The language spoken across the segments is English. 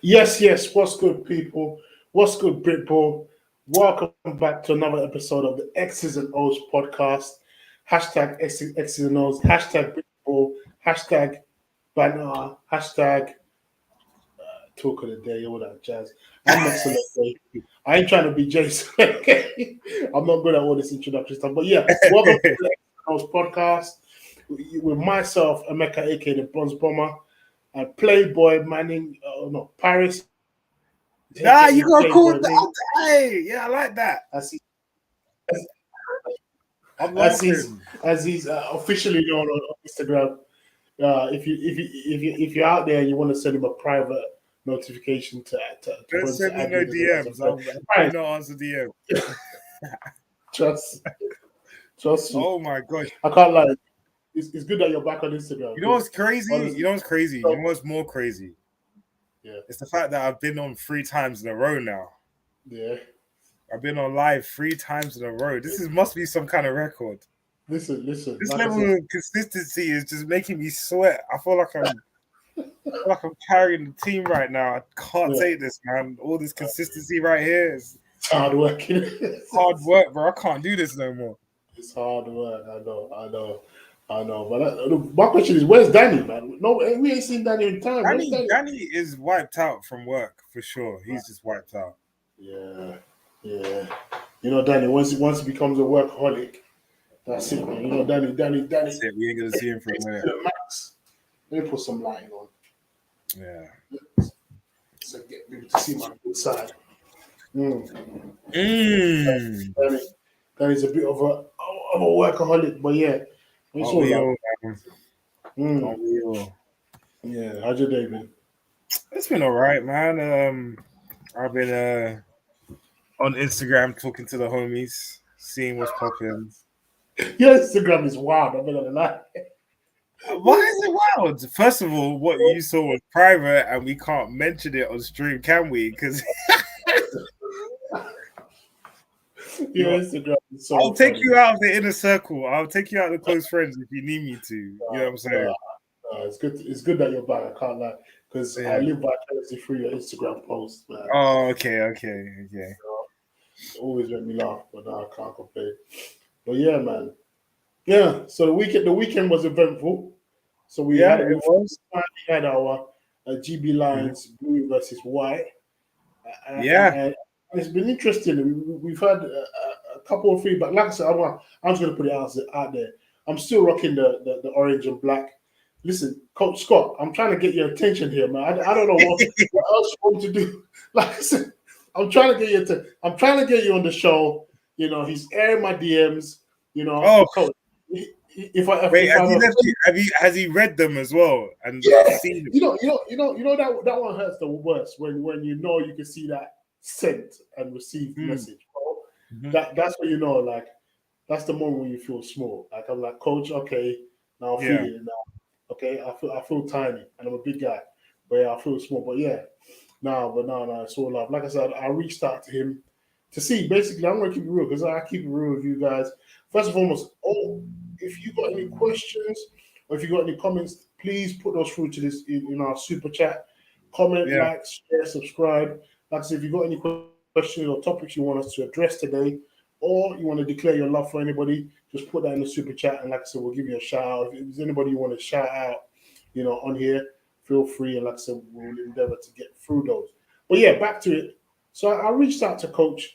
Yes. What's good, people? What's good, Britball? Welcome back to another episode of the X's and Os podcast. Hashtag X's and Os, hashtag Britball, hashtag banner, hashtag talk of the day, all that jazz. I'm not Select. I ain't trying to be Jason. I'm not good at all this introduction stuff. But yeah, welcome to the X's and Os podcast with myself, Emeka, aka the Bronze Bomber, and Playboy Manning, not Paris. Nah, you AKA gotta call it Playboy Manning. hey, yeah, I like that. I'm laughing. As he's officially known on Instagram. If you're out there and you want to send him a private notification Don't for him send to me add no you as a DMs. friend. I'm Right, not answer DM. trust me. Oh my gosh. I can't lie. It's good that you're back on Instagram. You know what's crazy? Honestly, You know what's crazy? You know what's more crazy? yeah, It's the fact that I've been on 3 times in a row now. yeah. I've been on live 3 times in a row. Must be some kind of record. Listen. This Like level of consistency is just making me sweat. I feel like I'm carrying the team right now. I can't take this, man. All this consistency right here is it's hard work. hard work, bro. I can't do this no more. It's hard work. I know. But my question is, where's Danny, man? No, we ain't seen Danny in time. Where's Danny? Danny is wiped out from work for sure. He's just wiped out. Yeah. You know, Danny, once he becomes a workaholic, that's it, man. You know, Danny. That's it. We ain't gonna see him for a minute. To the max. Let me put some lighting on. Yeah. So get people to see my good side. Danny's a bit of a workaholic, but yeah. It's all right. Yeah, how's your day been? It's been all right, man. I've been on Instagram talking to the homies, seeing what's popping. Your Instagram is wild, I'm not gonna lie. Why is it wild? First of all, what you saw was private, and we can't mention it on stream, can we? Because your Instagram is so I'll take you out of the inner circle. I'll take you out of the close friends if you need me to. You know what I'm saying? It's good. It's good that you're back. I can't lie, because I live vicariously through your Instagram posts, man. Oh, okay. Always make me laugh, but no, I can't complain. But yeah, man. Yeah. So the weekend was eventful. So we had our GB Lions blue versus white. And it's been interesting. We've had a couple of feedback. Like I said, I'm just going to put it out there. I'm still rocking the orange and black. Listen, Coach Scott, I'm trying to get your attention here, man. I don't know what else you want to do. Like I said, I'm trying to get you on the show. You know, he's airing my DMs. You know, Coach. Has he read them as well and seen them? You know that one hurts the worst when you know you can see that sent and received message. That's when you know, like, that's the moment when you feel small. Like, I'm like, Coach, okay, now I'm feeling it now. Okay, I feel tiny and I'm a big guy, but yeah, I feel small. But yeah, no, it's all love. Like I said, I reached out to him to see. Basically, I'm gonna keep it real because I keep it real with you guys. First and foremost, if you got any questions or if you got any comments, please put those through to this in our super chat. Comment, like, share, subscribe. Like I said, if you got any questions or topics you want us to address today, or you want to declare your love for anybody, just put that in the super chat. And like I said, we'll give you a shout out. If there's anybody you want to shout out, you know, on here, feel free. And like I said, we'll endeavor to get through those. But yeah, back to it. So I reached out to Coach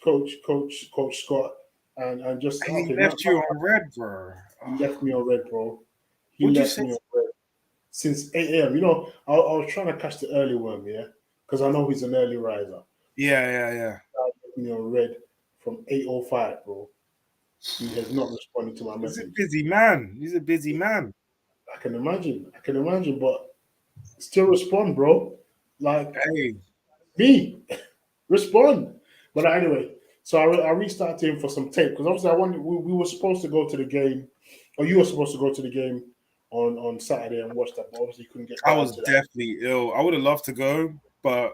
Scott and just he left you on red, bro. He left me on red, bro. He left me on red since 8 a.m. You know, I was trying to catch the early worm, because I know he's an early riser. Yeah. He left me on red from 8:05, bro. He has not responded to my message. He's a busy man. I can imagine, but still respond, bro. Like, hey, me, respond. But anyway, so I reached out to him for some tape because obviously we were supposed to go to the game, or you were supposed to go to the game on Saturday and watch that, but obviously you couldn't get. I was definitely ill. I would have loved to go, but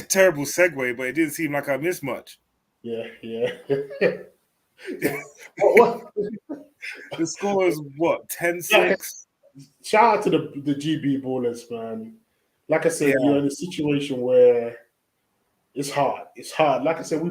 terrible segue. But it didn't seem like I missed much. Yeah. What? The score is what, 10-6? Shout out to the GB ballers, man. like I said, you're in a situation where it's hard. It's hard. Like I said,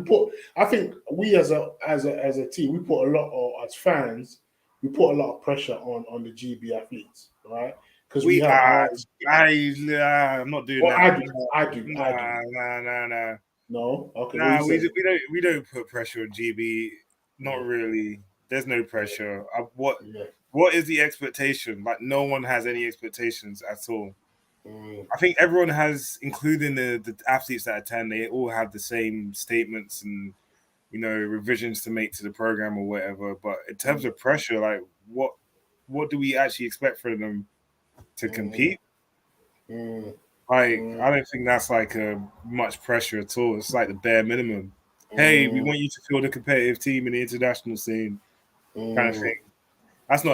I think we as a team, we put a lot, or as fans, we put a lot of pressure on the GB athletes, right? Because we have our. I'm not doing that. I do. Nah. No, okay. Nah, we don't put pressure on GB. Not really. There's no pressure. What is the expectation? Like, no one has any expectations at all. I think everyone has, including the athletes that attend, they all have the same statements and, you know, revisions to make to the program or whatever. But in terms of pressure, like, what do we actually expect from them to compete? Like, I don't think that's like much pressure at all. It's like the bare minimum. Hey, we want you to field a competitive team in the international scene, kind of thing. That's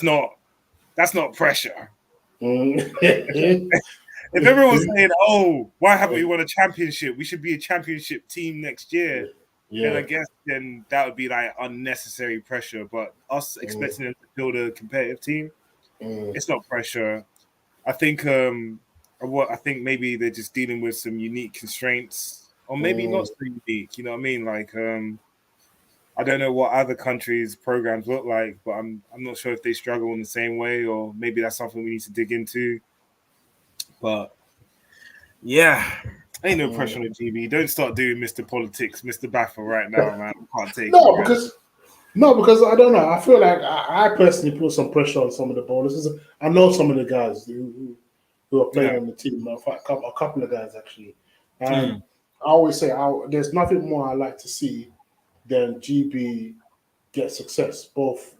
not pressure. If everyone's saying, "Oh, why haven't we won a championship? We should be a championship team next year," then I guess that would be like unnecessary pressure. But us expecting them to build a competitive team, it's not pressure. I think I think maybe they're just dealing with some unique constraints, or maybe not so unique. You know what I mean? Like I don't know what other countries' programs look like, but I'm not sure if they struggle in the same way, or maybe that's something we need to dig into. But yeah, ain't no pressure on the GB. Don't start doing Mr. Politics, Mr. Baffer right now, man. I can't take it. Because I don't know. I feel like I personally put some pressure on some of the bowlers. I know some of the guys who are playing on the team. A couple of guys actually. I always say there's nothing more I like to see than GB get success, both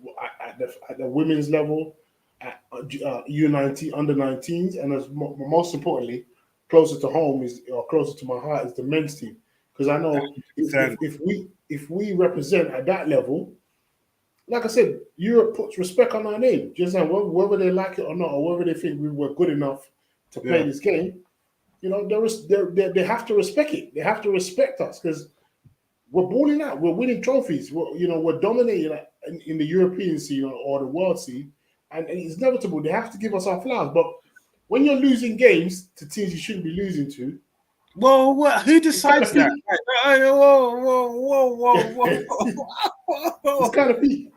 at the women's level, at U19, under 19s, and as most importantly, closer to home closer to my heart is the men's team, because I know if we represent at that level, like I said, Europe puts respect on our name. Just like whether they like it or not, or whether they think we were good enough to play this game, you know, they have to respect it. They have to respect us because we're balling out. We're winning trophies. We're dominating in the European scene or the world scene, and it's inevitable. They have to give us our flowers. But when you're losing games to teams you shouldn't be losing to, well, who decides that? Whoa. It's kind of peak.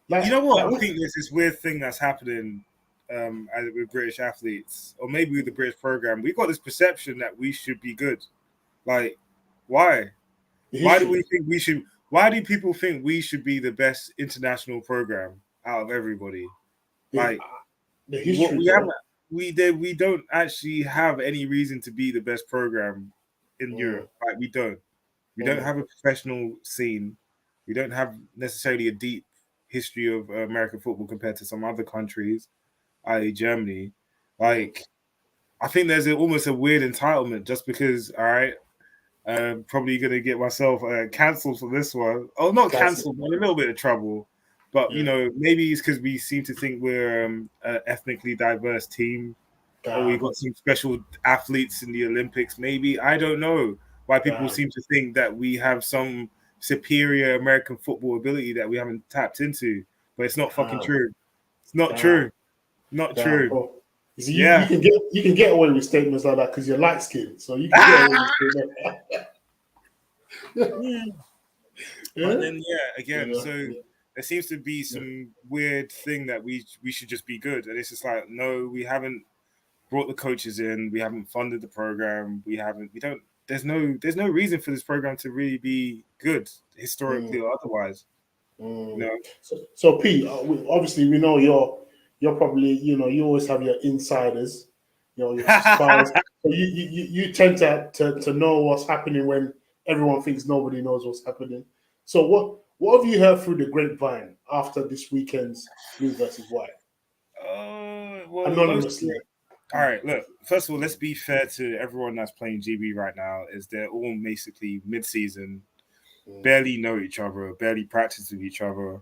Like, you know what? I think there's this weird thing that's happening with British athletes, or maybe with the British program. We've got this perception that we should be good. Like, why? Why do we think we should? Why do people think we should be the best international program out of everybody? Like, the history. We don't actually have any reason to be the best program in Europe. Like, we don't. We don't have a professional scene. We don't have necessarily a deep history of American football compared to some other countries, i.e. Germany. Like, I think there's almost a weird entitlement just because, all right, probably going to get myself cancelled for this one. Oh, not cancelled, but a little bit of trouble. But, you know, maybe it's because we seem to think we're an ethnically diverse team, or we got some special athletes in the Olympics. Maybe, I don't know why people seem to think that we have some superior American football ability that we haven't tapped into. But it's not fucking true. It's not true. Not true. Bro. You see, you can get away with statements like that because you're light skinned, so you can get away with statements. But then, again, so there seems to be some weird thing that we should just be good, and it's just like, no, we haven't brought the coaches in, we haven't funded the program, there's no reason for this program to really be good historically or otherwise. You know? So Pete, obviously we know you're probably, you always have your insiders, your spies. So you tend to know what's happening when everyone thinks nobody knows what's happening. So what have you heard through the grapevine after this weekend's Blue versus White? Well, anonymously. All right, look, first of all, let's be fair to everyone that's playing GB right now, is they're all basically mid-season, barely know each other, barely practice with each other.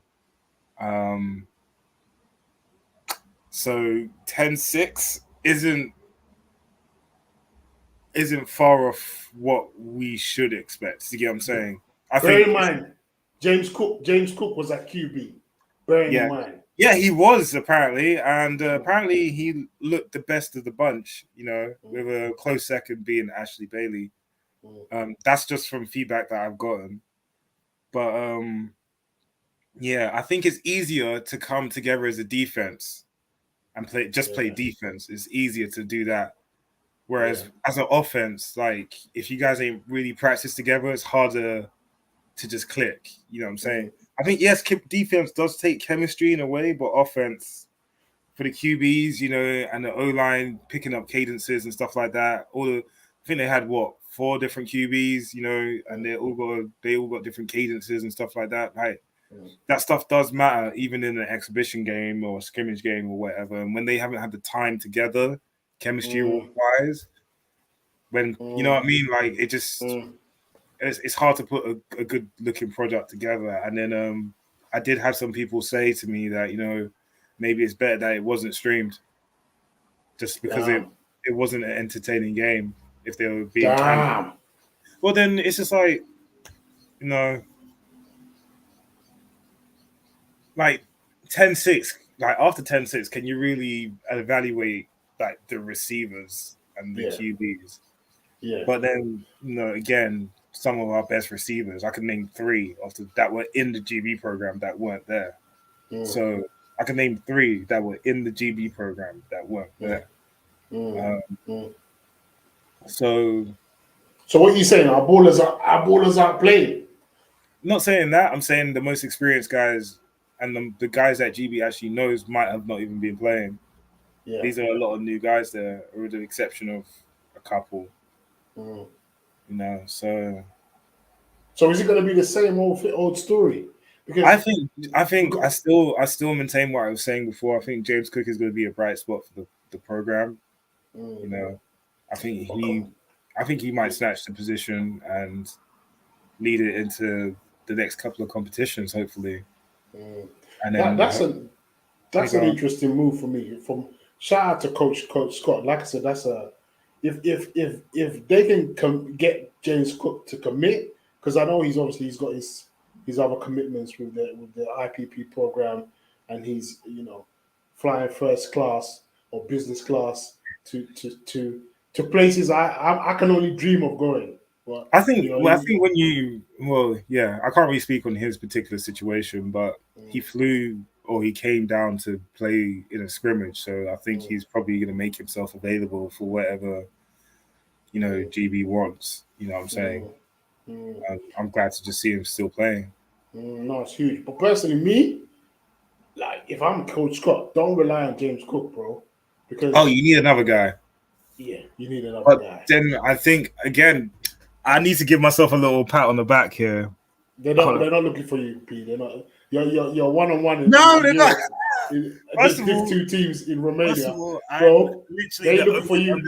So 10-6 isn't far off what we should expect. You get what I'm saying? Bear in mind, James Cook was at QB. Bear in mind. Yeah, he was apparently, and apparently he looked the best of the bunch. You know, with a close second being Ashley Bailey. That's just from feedback that I've gotten. But yeah, I think it's easier to come together as a defense and play defense. It's easier to do that. Whereas as an offense, like if you guys ain't really practiced together, it's harder to just click. You know what I'm saying? I think yes, defense does take chemistry in a way, but offense for the QBs, you know, and the O line picking up cadences and stuff like that. I think they had 4 different QBs, you know, and they all got different cadences and stuff like that. Like that stuff does matter, even in an exhibition game or a scrimmage game or whatever. And when they haven't had the time together, chemistry wise, when you know what I mean, like it just it's hard to put a good looking product together. And then I did have some people say to me that, you know, maybe it's better that it wasn't streamed, just because it wasn't an entertaining game if they were being candid. Well, then it's just like, you know, like 10-6, like after 10-6, can you really evaluate like the receivers and the QBs? Yeah. But then, you know, again, some of our best receivers, I can name 3 that were in the GB program that weren't there. So I can name 3 that were in the GB program that weren't there. So what are you saying? Our ballers aren't playing. I'm not saying that. I'm saying the most experienced guys and the guys that GB actually knows might have not even been playing. Yeah. These are a lot of new guys there, with the exception of a couple. You know, so is it going to be the same old story? Because I think I still maintain what I was saying before. I think James Cook is going to be a bright spot for the program. You know, I think he might snatch the position and lead it into the next couple of competitions, hopefully. And then that's an interesting move for me. From shout out to Coach Scott. Like I said, that's if they can get James Cook to commit, because I know he's got his other commitments with the IPP program, and he's, you know, flying first class or business class to places I can only dream of going. But I think I can't really speak on his particular situation, but he flew or he came down to play in a scrimmage, so I think he's probably going to make himself available for whatever, you know, GB wants. You know what I'm saying? I'm glad to just see him still playing. No, it's huge. But personally, me, like, if I'm Coach Scott, don't rely on James Cook, bro. Because you need another guy. Yeah, you need another guy. Then I think again, I need to give myself a little pat on the back here. They're not looking for you, P. They're not. You're 1-on-1. No, they're not. There's 52 teams in Romania, bro. They're looking for you.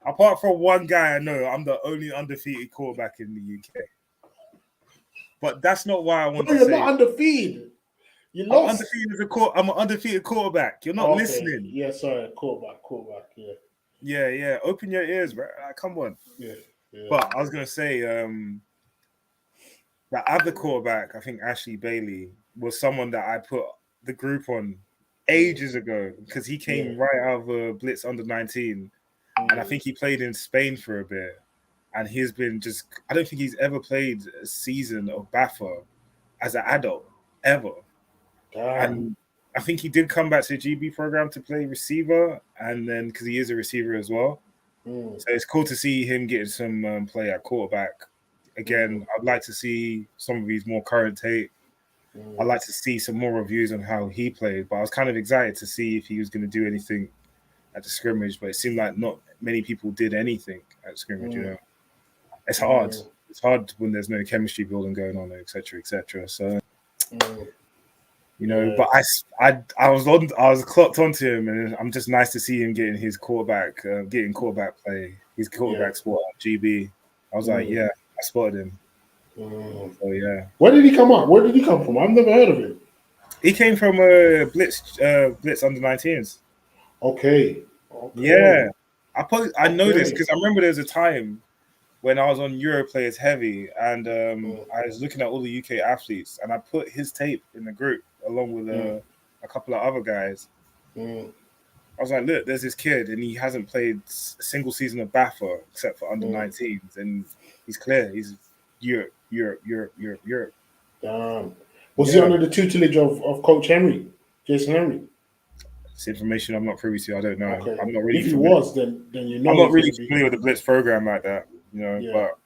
Apart from one guy I know, I'm the only undefeated quarterback in the UK. But that's not why I want to say. You're not undefeated. You lost. I'm an undefeated quarterback. You're not listening. Yeah, sorry, quarterback. Yeah. Yeah. Open your ears, bro. Come on. Yeah. But I was gonna say, that other quarterback, I think Ashley Bailey, was someone that I put the group on ages ago, because he came right out of a Blitz under-19, and I think he played in Spain for a bit, and he's been I don't think he's ever played a season of BAFA as an adult ever. And I think he did come back to the GB program to play receiver, and then because he is a receiver as well. So it's cool to see him getting some play at quarterback. Again, I'd like to see some of his more current tape. I'd like to see some more reviews on how he played, but I was kind of excited to see if he was going to do anything at the scrimmage, but it seemed like not many people did anything at scrimmage, you know. It's hard. It's hard when there's no chemistry building going on, etc., etc. So, you know, but I was clocked onto him, and I'm just nice to see him getting his quarterback play, his quarterback spot at GB. I was like, yeah, I spotted him. So yeah. Where did he come up? Where did he come from? I've never heard of him. He came from Blitz under-19s. Okay. Yeah, I know this because I remember there was a time when I was on Europlayers Heavy, and I was looking at all the UK athletes, and I put his tape in the group, along with a couple of other guys. I was like, look, there's this kid, and he hasn't played a single season of BAFA except for under 19s, and he's clear. He's Europe. Was he under the tutelage of Coach Henry, Jason Henry? It's information I'm not privy to. I don't know. Okay. I'm not really. If he was, then you know. I'm not really familiar with the Blitz program like that, But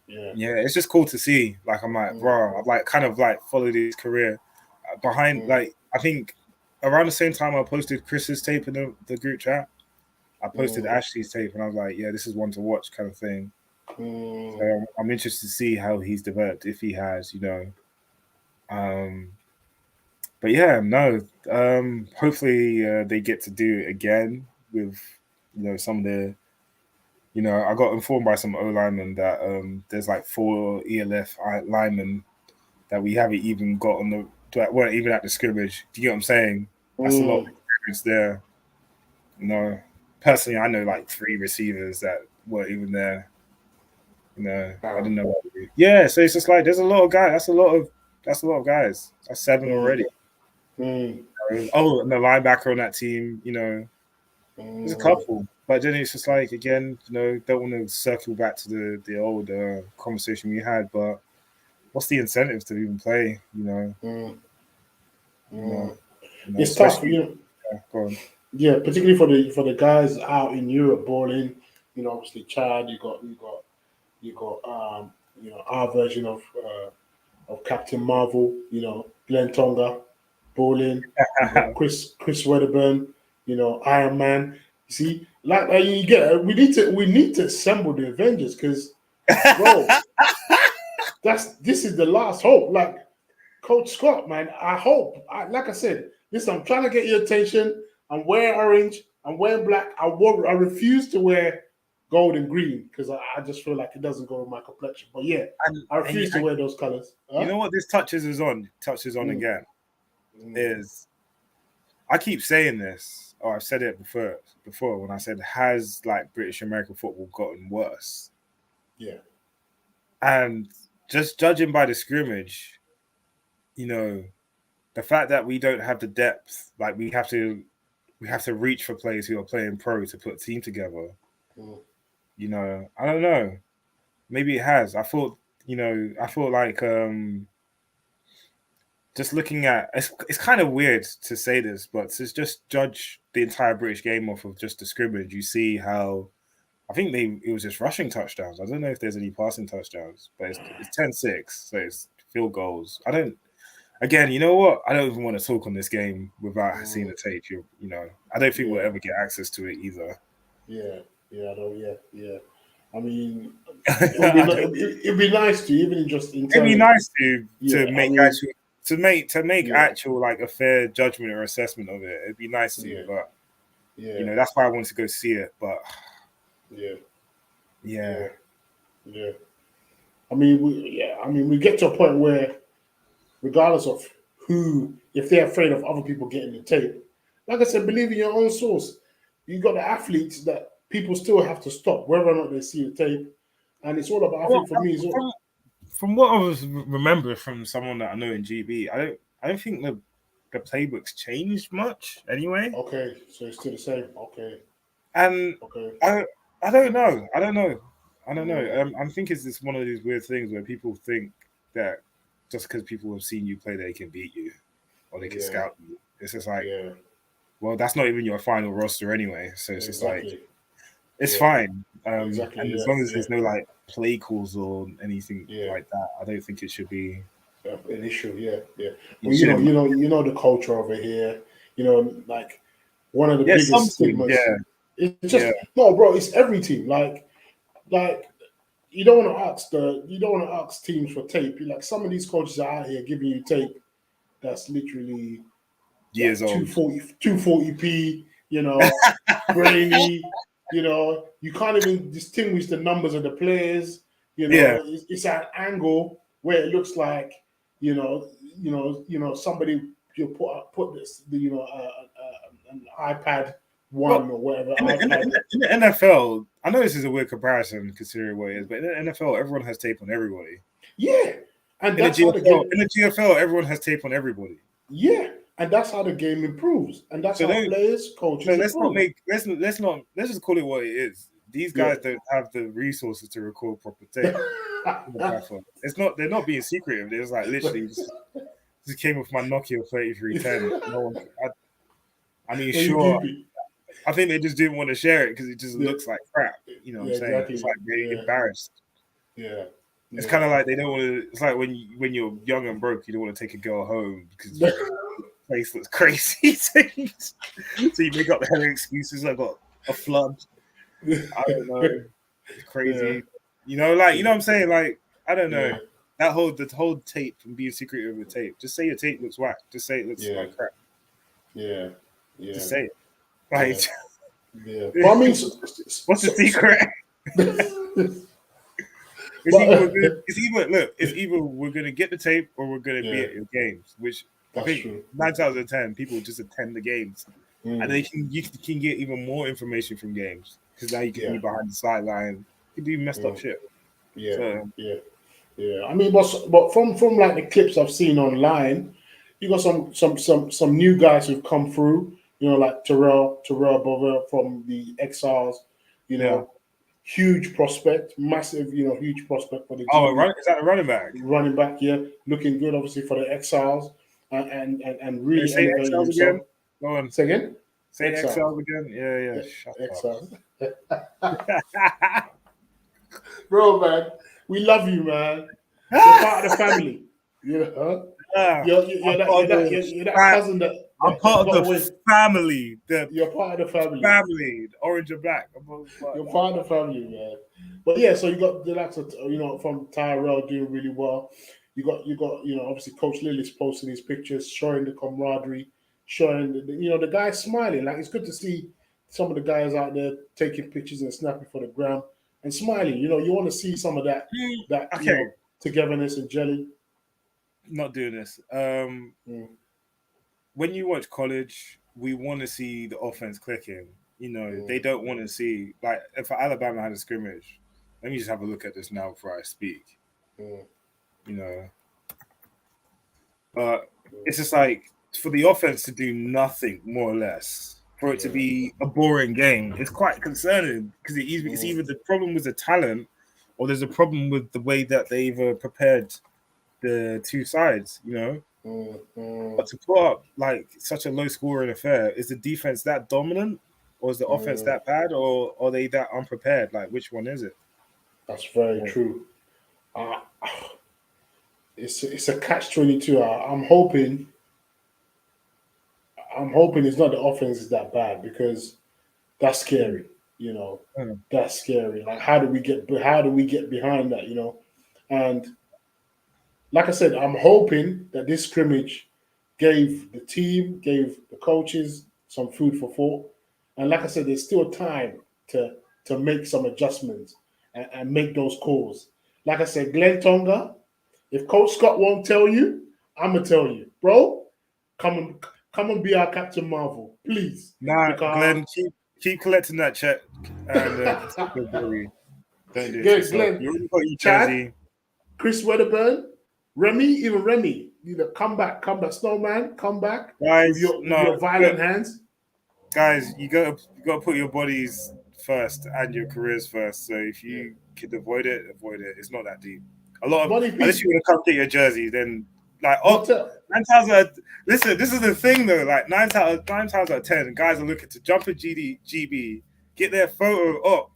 it's just cool to see. Like I'm like, bro, I've like kind of like followed his career behind. Like I think around the same time I posted Chris's tape in the group chat, I posted Ashley's tape, and I was like, yeah, this is one to watch, kind of thing. So I'm interested to see how he's developed, if he has, But yeah, no. Hopefully they get to do it again with some of the. I got informed by some O linemen that there's like 4 ELF linemen that we haven't even got on that weren't even at the scrimmage. Do you get what I'm saying? That's a lot of experience there. Personally, I know like 3 receivers that weren't even there. I don't know. Yeah, so it's just like there's a lot of guys. That's a lot of guys. That's 7 already. Oh, and the linebacker on that team, there's a couple. But then it's just like, again, don't want to circle back to the old conversation we had, but what's the incentive to even play, It's tough, Yeah, particularly for the guys out in Europe balling, obviously Chad, you got our version of Captain Marvel, Glenn Tonga balling, Chris Wedderburn, Iron Man. You see, like you get, we need to assemble the Avengers because, bro, this is the last hope. Like Coach Scott, man, like I said, listen, I'm trying to get your attention. I'm wearing orange. I'm wearing black. I refuse to wear gold and green because I just feel like it doesn't go with my complexion. But yeah, I refuse to wear those colors. Huh? You know what this touches on again is I keep saying this, or I've said it before when I said, has like British American football gotten worse? Yeah. And just judging by the scrimmage, the fact that we don't have the depth, like we have to reach for players who are playing pro to put a team together. I don't know. Maybe it has. I thought like just looking at it's kind of weird to say this, but to just judge the entire British game off of just the scrimmage, you see how I think it was just rushing touchdowns. I don't know if there's any passing touchdowns, but it's 10-6, so it's field goals. Again, you know what? I don't even want to talk on this game without seeing the tape. I don't think we'll ever get access to it either. Yeah. I mean, it'd be nice to even just. It'd be nice to make actual like a fair judgment or assessment of it. It'd be nice to, but that's why I wanted to go see it. But yeah. I mean, we get to a point where, regardless of if they're afraid of other people getting the tape, like I said, believe in your own source. You got the athletes that people still have to stop, whether or not they see the tape, and it's all about. I think for me, from what I was remembering from someone that I know in GB, I don't think the playbook's changed much anyway. Okay, so it's still the same. Okay, and I don't know. I think it's just one of these weird things where people think that just because people have seen you play, they can beat you or they can scout you. It's just like, well, that's not even your final roster anyway. So it's just like, it's fine. And as long as there's no like play calls or anything like that, I don't think it should be an issue. Yeah. Well, you know the culture over here. Like one of the biggest stigmas. It's just no, bro. It's every team. Like you don't want to ask teams for tape. Like some of these coaches are out here giving you tape that's literally years old, 240p. Grainy. You can't even distinguish the numbers of the players. It's an angle where it looks like somebody put this an iPad 1 or whatever. In the NFL, I know this is a weird comparison considering what it is, but in the NFL, everyone has tape on everybody. Yeah, and in the GFL, everyone has tape on everybody. Yeah, and that's how the game improves, and that's So how then, players, so coaches let's not improve. make let's just call it what it is. These Yeah. guys don't have the resources to record proper tape in the platform. It's not they're not being secretive. It's like literally just came off my Nokia 3310. No one. I mean, Well, you sure. keep it. I think they just didn't want to share it because it just Yeah, looks like crap. You know what I'm yeah, saying? It's exactly. like they're Yeah, embarrassed. yeah, It's yeah. kind of like they don't want to. It's like when you're young and broke, you don't want to take a girl home because the place looks crazy. So you make up the hell excuses. I got a flood. I don't know. It's yeah, crazy. You know, like you know yeah, what I'm saying. Like I don't know. yeah, The whole tape and being secretive with tape. Just say your tape looks whack. Just say it looks yeah, like crap. yeah, yeah, Just say it. yeah, Like yeah. But I mean, what's the secret? but It's either we're gonna get the tape or we're gonna be yeah, at your games, which I that's think true. 9 times out of 10 people just attend the games, and Mm, you can get even more information from games because now you can yeah, be behind the sideline, you can do messed up mm, shit. yeah, So yeah, yeah. I mean, but from like the clips I've seen online, you got some new guys who've come through. You know, like Terrell Bovell from the XRs. You yeah. know, huge prospect, massive. You know, huge prospect for the Oh, GB is that a running back? running back. Yeah, looking good, obviously for the XRs, and Hey, really say elevating XLs himself. again. Go on. Say again, Say XRs, XLs again. Yeah, yeah. yeah, Shut XRs. up. Bro, man, we love you, man. You're part of the family. You know, Ah, I'm part of you're that cousin I'm that part of got the away. family. The You're part of the family. family. The orange and black. You're part of the family, man. But yeah, so you got the likes of from Tyrell doing really well. You got obviously Coach Lillis posting his pictures, showing the camaraderie, showing the guys smiling. Like it's good to see some of the guys out there taking pictures and snapping for the gram and smiling. You want to see some of that Okay, togetherness and jelly. not doing this. Mm, When you watch college, we want to see the offense clicking. You know, they mm, don't want to see like if Alabama had a scrimmage. Let me just have a look at this now before I speak. mm, You know, but it's just like for the offense to do nothing more or less, for it to yeah. be a boring game, it's quite concerning because it's Mm, either the problem with the talent or there's a problem with the way that they've prepared the two sides. You know, mm, mm, but to put up like such a low scoring affair, is the defense that dominant, or is the offense mm. that bad, or are they that unprepared? Like, which one is it? That's very true. Uh, it's a catch-22. I'm hoping it's not the offense is that bad because that's Mm, scary. You know, mm, that's scary. Like how do we get behind that? And like I said, I'm hoping that this scrimmage gave the coaches some food for thought. And like I said, there's still time to make some adjustments and make those calls. Like I said, Glenn Tonga, if Coach Scott won't tell you, I'm gonna tell you, bro. Come and come and be our Captain Marvel, please. Nah, Because Glenn, keep collecting that check and protect your jewelry. Don't do it to yourself. Glenn, You already got your Chad, jersey, Chris Wedderburn, even Remy, come back, Snowman, come back with guys. your violent hands. Guys, you gotta put your bodies first and your careers first. So if Yeah. you can avoid it, avoid it. It's not that deep. A lot of Money unless people, you want to come get your jersey, then like but nine times out. Listen, this is the thing though. Like nine times out of 10, guys are looking to jump a GB, get their photo up,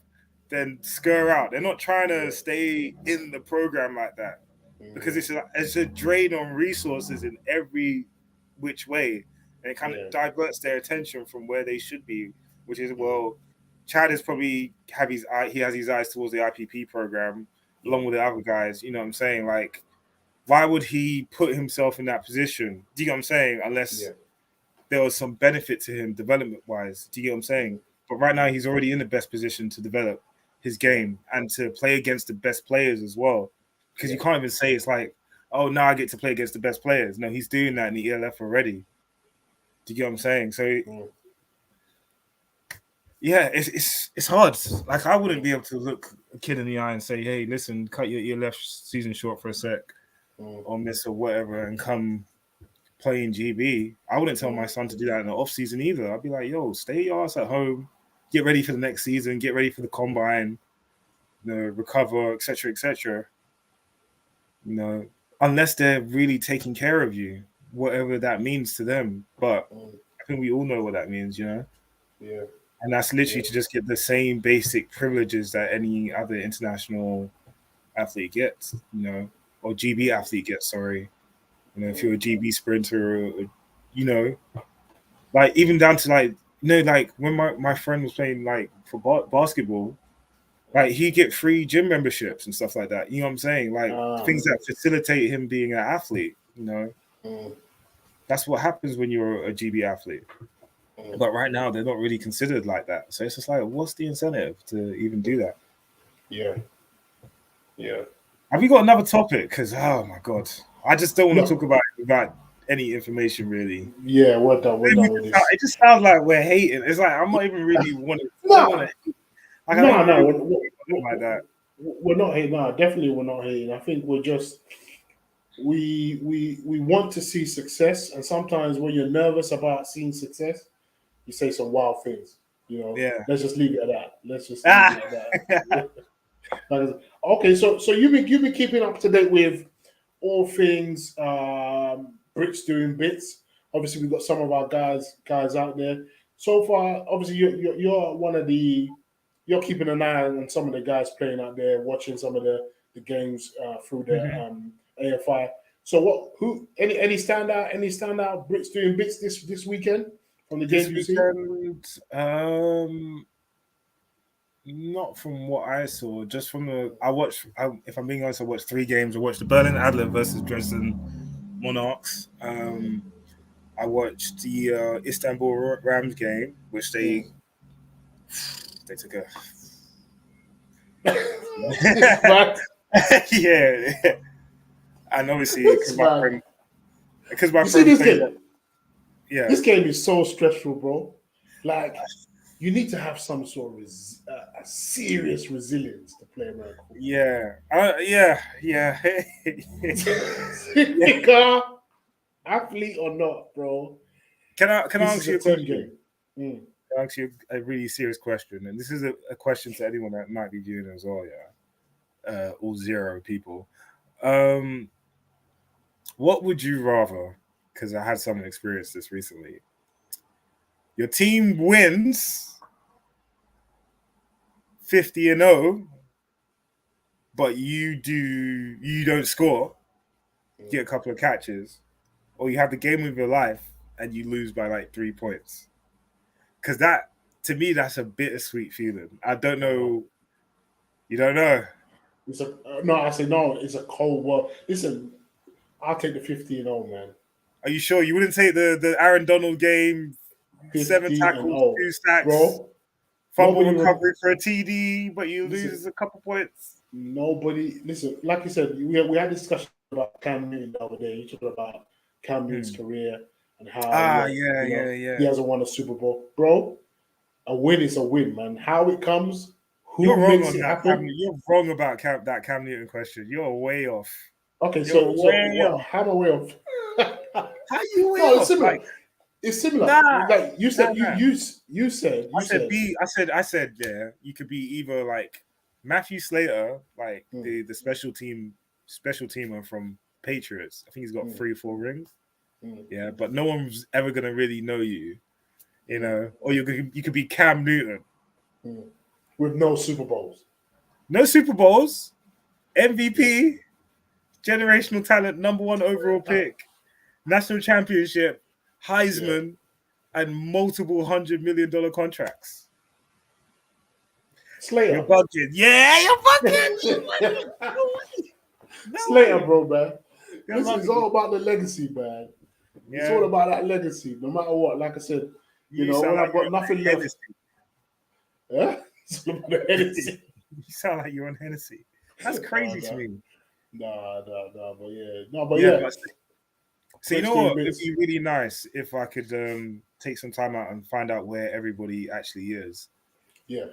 then scur out. They're not trying to yeah, stay in the program like that because mm, it's a drain on resources in every which way, and it kind of yeah, diverts their attention from where they should be, which is mm, Chad is probably he has his eyes towards the IPP program yeah, along with the other guys. You know what I'm saying? Like, why would he put himself in that position? Do you get what I'm saying? Unless yeah, there was some benefit to him development wise. Do you get what I'm saying? mm, But right now mm, he's already in the best position to develop his yeah, game and to play against the best players as well. Because yeah, you can't even say it's like, oh, now I get to play against the best players. No, he's doing that in the ELF already. Do you get what I'm saying? So mm, yeah, it's hard. Like I wouldn't mm, be able to look a kid in the eye and say, "Hey, listen, cut your left season short for a sec, mm, or miss or whatever, and come playing GB. I wouldn't tell my son to do that in the off season either. I'd be like, yo, stay your ass at home, get ready for the next season, get ready for the combine, recover, etc., etc. Unless they're really taking care of you, whatever that means to them. But I think we all know what that means, Yeah. And that's literally to just get the same basic privileges that any other international athlete gets, or GB athlete gets, sorry. If you're a GB sprinter, or, like even down to like, like when my friend was playing like for basketball, like he get free gym memberships and stuff like that. You know what I'm saying? Like things that facilitate him being an athlete, That's what happens when you're a GB athlete. But right now they're not really considered like that. So it's just like, what's the incentive to even do that? Yeah. Have you got another topic? Because oh my god, I just don't want to talk about it without any information really. Yeah, we're done with this. It just sounds like we're hating. It's like I'm not even really wanting. No, Like that. We're not hating. No, definitely we're not hating. I think we're just we want to see success, and sometimes when you're nervous about seeing success, you say some wild things. Yeah. Let's just leave it at that. Let's just leave it at that. Okay, so you've been keeping up to date with all things Brits doing bits. Obviously, we've got some of our guys out there. So far, obviously, you're one of the. You're keeping an eye on some of the guys playing out there, watching some of the games through the AFI. So any standout Brits doing bits this weekend from the games you see? Not from what I saw, just from if I'm being honest, I watched 3 games. I watched the Berlin Adler versus Dresden Monarchs. I watched the Istanbul Rams game, which they took a yeah, and obviously because my friend this played game. Yeah, this game is so stressful, bro. Like you need to have some sort of a serious resilience to play American football. Yeah. Athlete or not, bro. Can I ask you a question? Game. Can I ask you a really serious question? And this is a question to anyone that might be viewing as well, all 0 people. What would you rather? Because I had someone experience this recently. Your team wins 50-0, but you don't score, get a couple of catches, or you have the game of your life and you lose by like 3 points. Because that, to me, that's a bittersweet feeling. I don't know. You don't know? I say no. It's a cold world. Listen, I'll take the 50-0, man. Are you sure you wouldn't take the Aaron Donald game? 7 tackles, 2 sacks, bro. Fumble recovery for a TD, but you lose a couple points. Nobody, listen, like you said, we had a discussion about Cam Newton the other day. You talked about Cam Newton's career and how he hasn't won a Super Bowl. Bro, a win is a win, man. How it comes, you're wrong on that. You're wrong about that Cam Newton question. You're way off. Okay, so how am I way off? How you way off? It's similar. Like you said, you said. I said, yeah. You could be either like Matthew Slater, like the special teamer from Patriots. I think he's got 3 or 4 rings. Yeah, but no one's ever gonna really know you, Or you could be Cam Newton with no Super Bowls. No Super Bowls, MVP, generational talent, number 1 overall pick, national championship, Heisman, and multiple $100 million contracts. Slater. You're bugging. Yeah, you're bugging. Slater, bro, man. This is all about the legacy, man. Yeah. It's all about that legacy, no matter what. Like I said, when I've got nothing left. Yeah? You sound like you're on Hennessy. That's crazy to me. But yeah. So you know what? It'd be really nice if I could take some time out and find out where everybody actually is. Yeah.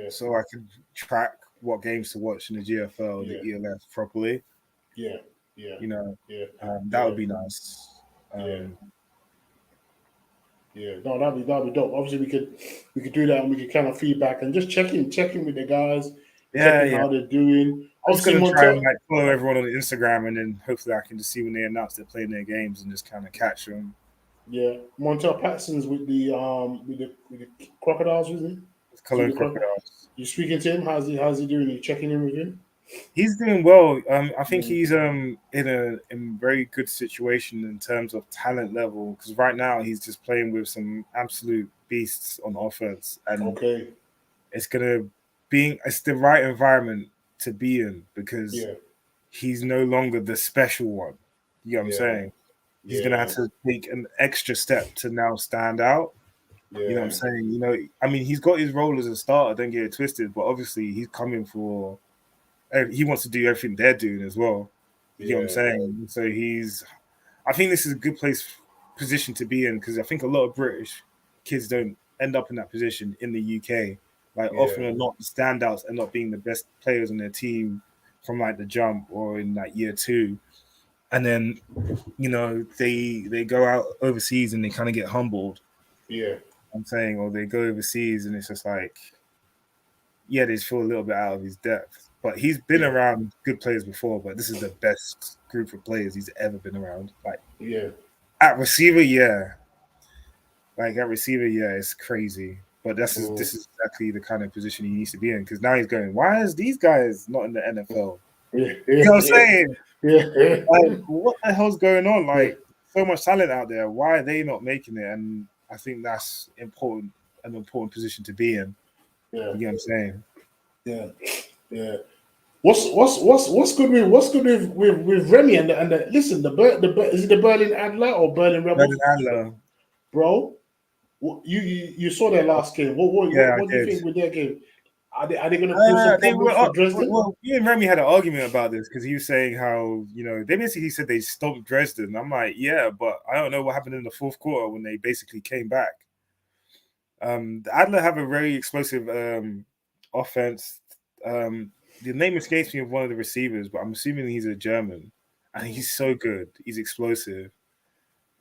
So I could track what games to watch in the GFL, the ELF properly. Yeah. That would be nice. No, that'd be dope. Obviously, we could do that, and we could kind of feedback and just check in with the guys, checking how they're doing. I'm just Obviously, gonna try and like follow everyone on Instagram, and then hopefully I can just see when they announce they're playing their games and just kind of catch them. Yeah, Montel Patterson's with the Crocodiles, isn't he? Cologne Crocodiles. You speaking to him? How's he doing? You checking in with him? He's doing well. I think he's in a very good situation in terms of talent level, because right now he's just playing with some absolute beasts on offense, and it's the right environment to be in, because he's no longer the special one. You know what I'm saying? He's gonna have to take an extra step to now stand out. You know what I'm saying? You know, I mean, he's got his role as a starter, don't get it twisted, but obviously he's coming for. He wants to do everything they're doing as well. You know what I'm saying? So I think this is a good position to be in, because I think a lot of British kids don't end up in that position in the UK. Like often a lot, the standouts end up being the best players on their team from like the jump or in like year 2. And then, you know, they go out overseas and they kind of get humbled. Yeah. I'm saying, or they go overseas and it's just like, they just feel a little bit out of his depth. But he's been around good players before, but this is the best group of players he's ever been around. Like, at receiver, it's crazy. But this is exactly the kind of position he needs to be in, because now he's going, why is these guys not in the NFL? You know what I'm saying? Like, what the hell's going on? Like, so much talent out there. Why are they not making it? And I think that's an important position to be in. You know what I'm saying? Yeah. What's good with Remy and the listen, is it the Berlin Adler or Berlin Rebels? Berlin Adler. Bro, you saw their last game. What do you think with their game? Are they going to cause some problems for Dresden? Well, me and Remy had an argument about this, because he was saying how, you know, they basically said they stomped Dresden. I'm like, yeah, but I don't know what happened in the fourth quarter when they basically came back. The Adler have a very explosive offense. The name escapes me of one of the receivers, but I'm assuming he's a German, and he's so good. He's explosive.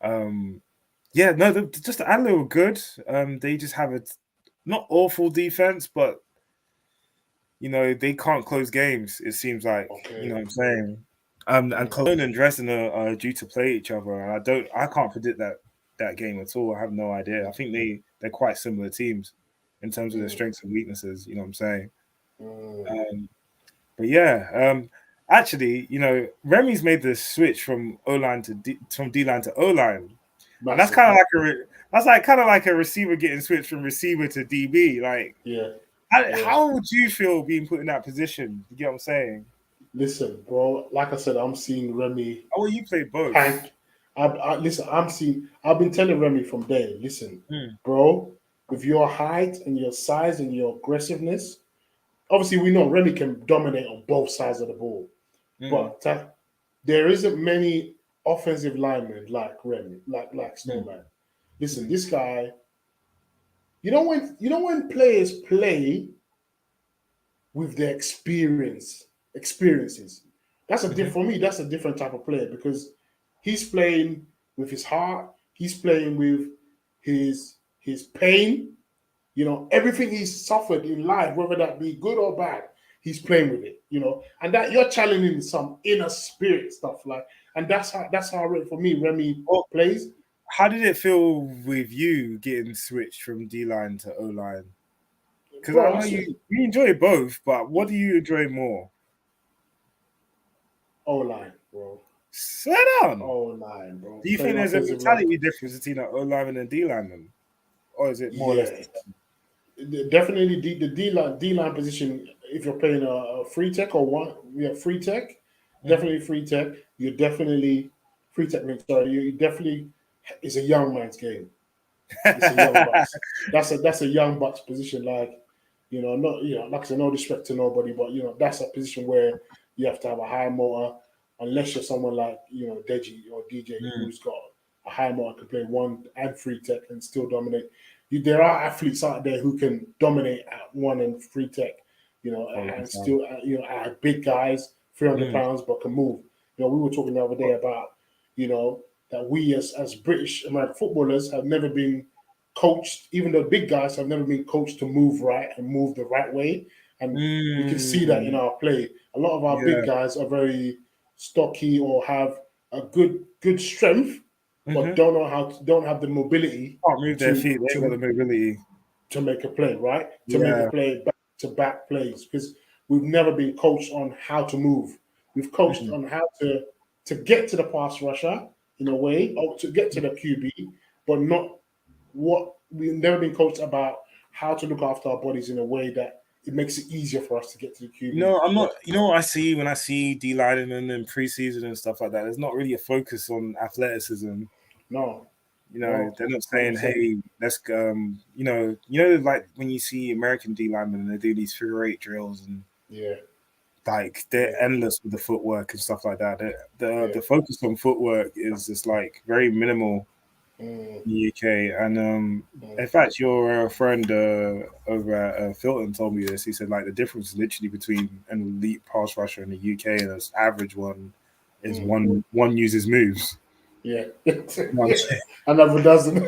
Just the Adler were good. They just have a not awful defense, but you know, they can't close games, it seems like. You know what I'm saying? And Cologne and Dresden are due to play each other, and I can't predict that game at all. I have no idea. I think they're quite similar teams in terms of their strengths and weaknesses. You know what I'm saying? Actually, you know, Remy's made the switch from O-line from D-line to O-line. And that's kind of like a receiver getting switched from receiver to DB. Like, how would you feel being put in that position? You get what I'm saying? Listen, bro. Like I said, I'm seeing Remy. Oh, you play both. I've been telling Remy from day. Listen, bro. With your height and your size and your aggressiveness, obviously we know Remy can dominate on both sides of the ball, but there isn't many offensive linemen like Remy, like Snowman. Listen, this guy. You know when players play with their experiences. That's for me. That's a different type of player, because he's playing with his heart. He's playing with his pain. You know, everything he's suffered in life, whether that be good or bad, he's playing with it. You know, and that you're challenging some inner spirit stuff, like, and that's how for me Remy plays. How did it feel with you getting switched from D-line to O-line? Because I know you enjoy both, but what do you enjoy more? O-line, bro. Sit down. O-line, bro. Do you think there's a mentality difference between an O-line and a D-lineman? Or is it more or less? Definitely the D-line position, if you're playing a free tech free tech, definitely free tech. You're definitely free tech. You definitely, it's a young man's game. It's a young bucks. That's a young bucks position. Like, you know, not, you know, like I said, no disrespect to nobody, but you know, that's a position where you have to have a high motor, unless you're someone like, you know, Deji or DJ who's got a high motor, can play one and free tech and still dominate. There are athletes out there who can dominate at one and free tech, you know, and still, you know, at big guys, 300 pounds, but can move. You know, we were talking the other day about, you know, that we as British American footballers have never been coached. Even the big guys have never been coached to move right and move the right way. And we can see that in our play. A lot of our big guys are very stocky or have a good strength, but don't have the mobility. Can't move their feet. They ain't got the mobility to make a play, right? To make a play back-to-back plays, because we've never been coached on how to move. We've coached on how to get to the pass rusher in a way, or to get to the QB, but not what we've never been coached about how to look after our bodies in a way that it makes it easier for us to get to the QB. No, I'm not. You know what I see when I see D linemen and preseason and stuff like that? There's not really a focus on athleticism. No. You know, they're not saying, "Hey, let's you know, like when you see American D linemen and they do these figure eight drills and like they're endless with the footwork and stuff like that. The focus on footwork is just like very minimal in the UK. And in fact, your friend over at Filton told me this. He said like the difference literally between an elite pass rusher in the UK and an average one is one uses moves. Yeah, another doesn't.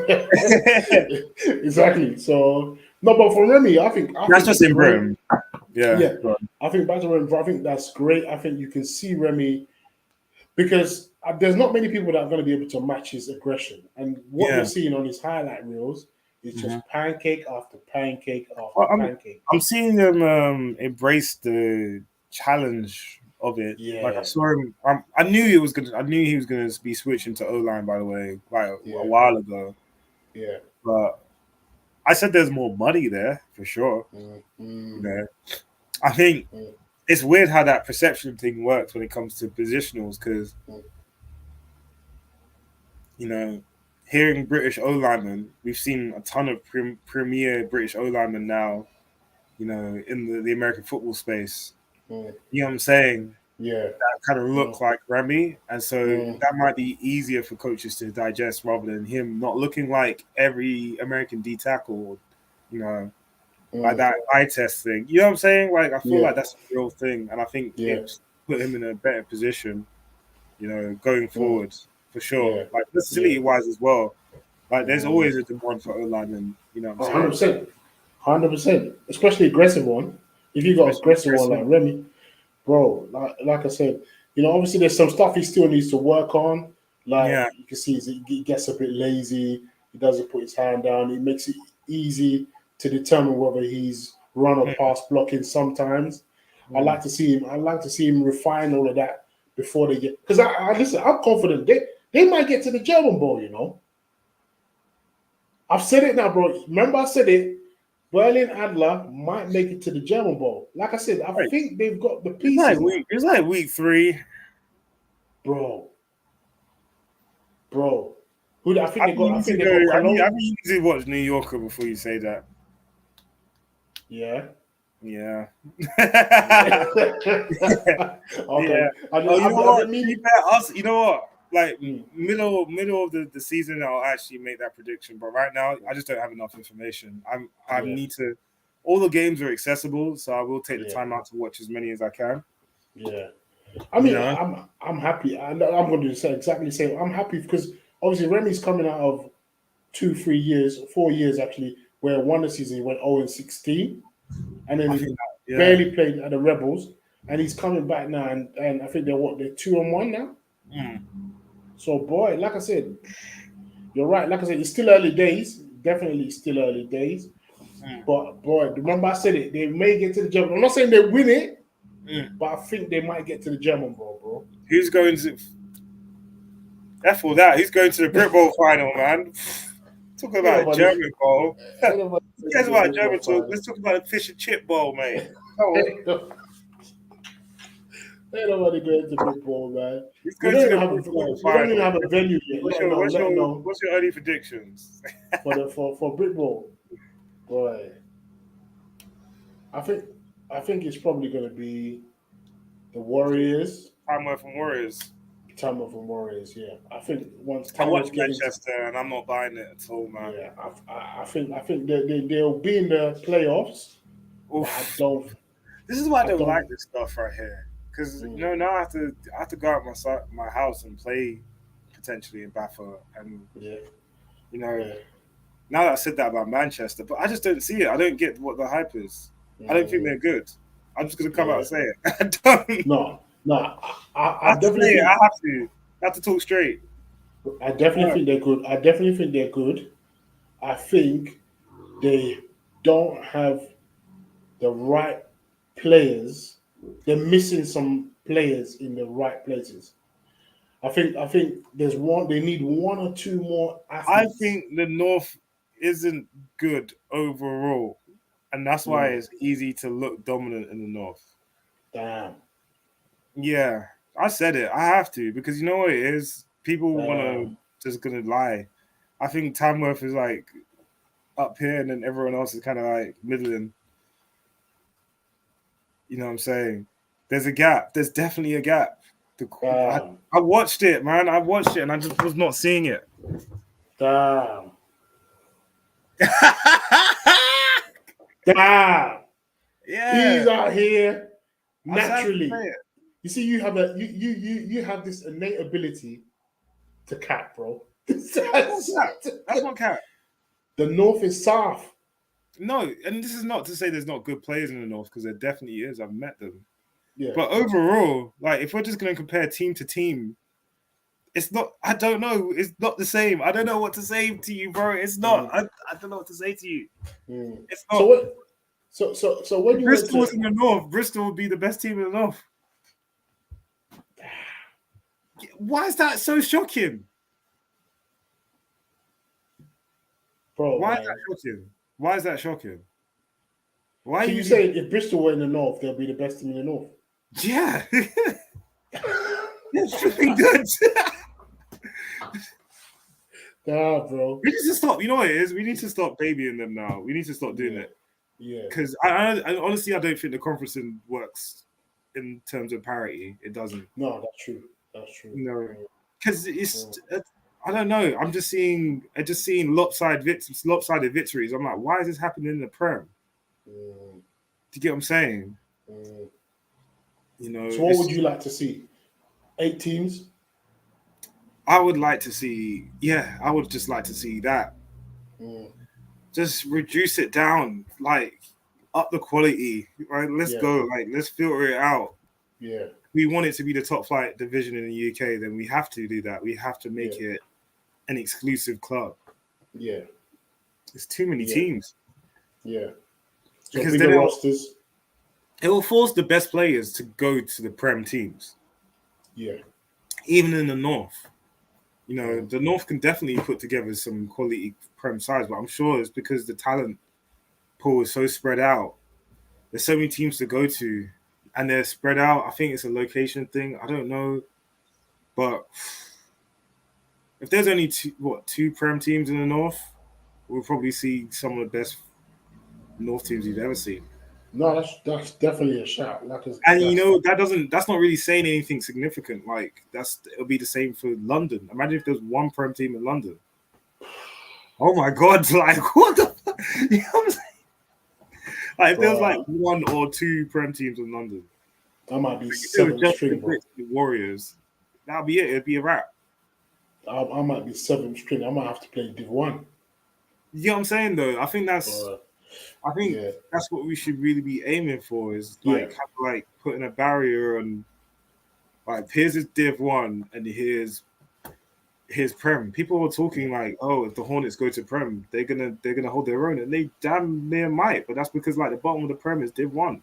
Exactly. So no, but for Remy, I think that's just in Britain. Yeah. I think back to Remy, I think that's great. I think you can see Remy because there's not many people that are going to be able to match his aggression. And what you're seeing on his highlight reels is just pancake after pancake after pancake. I'm seeing them embrace the challenge of it. Yeah. Like I saw him. I knew he was gonna be switching to O-line, by the way, like a while ago. Yeah. But I said there's more money there for sure. You know, I think it's weird how that perception thing works when it comes to positionals, because you know, hearing British O-linemen, we've seen a ton of premier British O-linemen now, you know, in the American football space. You know what I'm saying? Yeah. That kind of look like Remy. And so that might be easier for coaches to digest rather than him not looking like every American D tackle, you know, like that eye test thing. You know what I'm saying? Like, I feel like that's a real thing. And I think it's put him in a better position, you know, going forward, for sure. Like, facility-wise as well. Like, there's always a demand for O-linemen, you know what I'm saying? 100%. Especially aggressive one. If you got aggressive one like Remy, bro, like I said, you know, obviously there's some stuff he still needs to work on. Like you can see he gets a bit lazy. He doesn't put his hand down. It makes it easy to determine whether he's run or pass blocking sometimes. I like to see him refine all of that before they get, because listen, I'm confident they might get to the German Bowl, you know. I've said it now, bro. Remember I said it. Berlin Adler might make it to the German Bowl. Like I said, I think they've got the pieces. It's like week 3. Bro. Who I think they got? I mean, you usually watch New Yorker before you say that. Yeah. Yeah. Okay. You know what? Like middle of the season, I'll actually make that prediction. But right now, I just don't have enough information. I need to. All the games are accessible, so I will take the time out to watch as many as I can. Yeah. I mean, I'm happy. I'm going to say exactly the same. I'm happy because obviously Remy's coming out of 4 years actually, where one season he went 0-16, and then he barely played at the Rebels, and he's coming back now, and I think they're 2-1 now. So boy, like I said, you're right. Like I said, it's still early days. Definitely still early days. But boy, remember I said it. They may get to the German. I'm not saying they win it, but I think they might get to the German Bowl, bro. Who's going to? F all that. He's going to the Brit Bowl final, man. Talk about German Bowl. Who cares about German talk? Let's talk about the fish and chip bowl, mate. Ain't nobody going to Brit Bowl, man. He's going to the Brit Bowl final. We don't even have a venue yet. What's your early predictions for Brit Bowl? Boy, I think it's probably going to be the Warriors. Tamworth and Warriors. Yeah. I think once I watch Manchester, and I'm not buying it at all, man. Yeah, I think they'll be in the playoffs. I don't. This is why I don't like this stuff right here, because you know now I have to go out my house and play potentially in Baffa, and Yeah. you know, Yeah. now that I said that about Manchester, but I just don't see it. I don't get what the hype is. I don't think they're good. I'm just gonna come out and say it. I don't. No, I I have to say definitely it. think I have to talk straight. I definitely think they're good. I definitely think they're good. I think they don't have the right players. They're missing some players in the right places. I think there's one. They need one or two more I athletes. think the North isn't good overall, and that's why Mm, it's easy to look dominant in the North. damn, Yeah, I said it. I have to because you know what it is. People want damn. to just gonna lie. I think Tamworth is like up here, and then everyone else is kind of like middling. You know what I'm saying? There's a gap. There's definitely a gap. Damn. I watched it, man. I watched it, and I just was not seeing it. Damn. Damn. Yeah, He's out here I just have to naturally. say it. You see, you have this innate ability to cap, bro. That's not cap. The North is south. No, and this is not to say there's not good players in the North because there definitely is. I've met them. Yeah. But overall, like if we're just going to compare team to team, it's not. I don't know. It's not the same. I don't know what to say to you, bro. It's not. I don't know what to say to you. It's not. So what? So when If you went Bristol was to in the North, Bristol would be the best team in the North. Why is that so shocking? bro, Why man, is that shocking? Why is that shocking? Why so are you you? saying if Bristol were in the North, they'll be the best team in the North? Yeah, it's flipping good. Nah, bro. We need to stop. You know what it is? We need to stop babying them now. We need to stop doing it. Yeah. Because I honestly, I don't think the conferencing works in terms of parity. It doesn't. No, that's true. That's true. No, because it's. I don't know. I'm just seeing lopsided victories. I'm like, why is this happening in the Prem? Do you get what I'm saying? You know. So what would you like to see? 8 teams? I would like to see. Yeah, I would just like to see that. Just reduce it down, like up the quality. Right, let's go. Like let's filter it out. Yeah. We want it to be the top flight division in the UK, then we have to do that. We have to make it an exclusive club. Yeah. There's too many teams. Yeah. So Because bigger rosters. It will force the best players to go to the Prem teams. Yeah. Even in the North. You know, the North can definitely put together some quality Prem sides, but I'm sure it's because the talent pool is so spread out. There's so many teams to go to, and they're spread out. I think it's a location thing. I don't know. But if there's only two Prem teams in the North, we'll probably see some of the best North teams you've ever seen. No, that's definitely a shout. And you know that's not really saying anything significant. Like it'll be the same for London. Imagine if there's one Prem team in London. Oh my God! Like what the? You know what I'm saying? Like if there's like one or two Prem teams in London, that might be 7th string, bro. The Warriors. That'll be it. It'd be a wrap. I might be 7th string. I might have to play Div 1. You know what I'm saying though? I think that's what we should really be aiming for. Is like putting a barrier on. Like here's his Div 1 and here's Prem. People were talking like, oh, if the Hornets go to Prem, they're gonna hold their own, and they damn near might. But that's because like the bottom of the Prem is Div 1.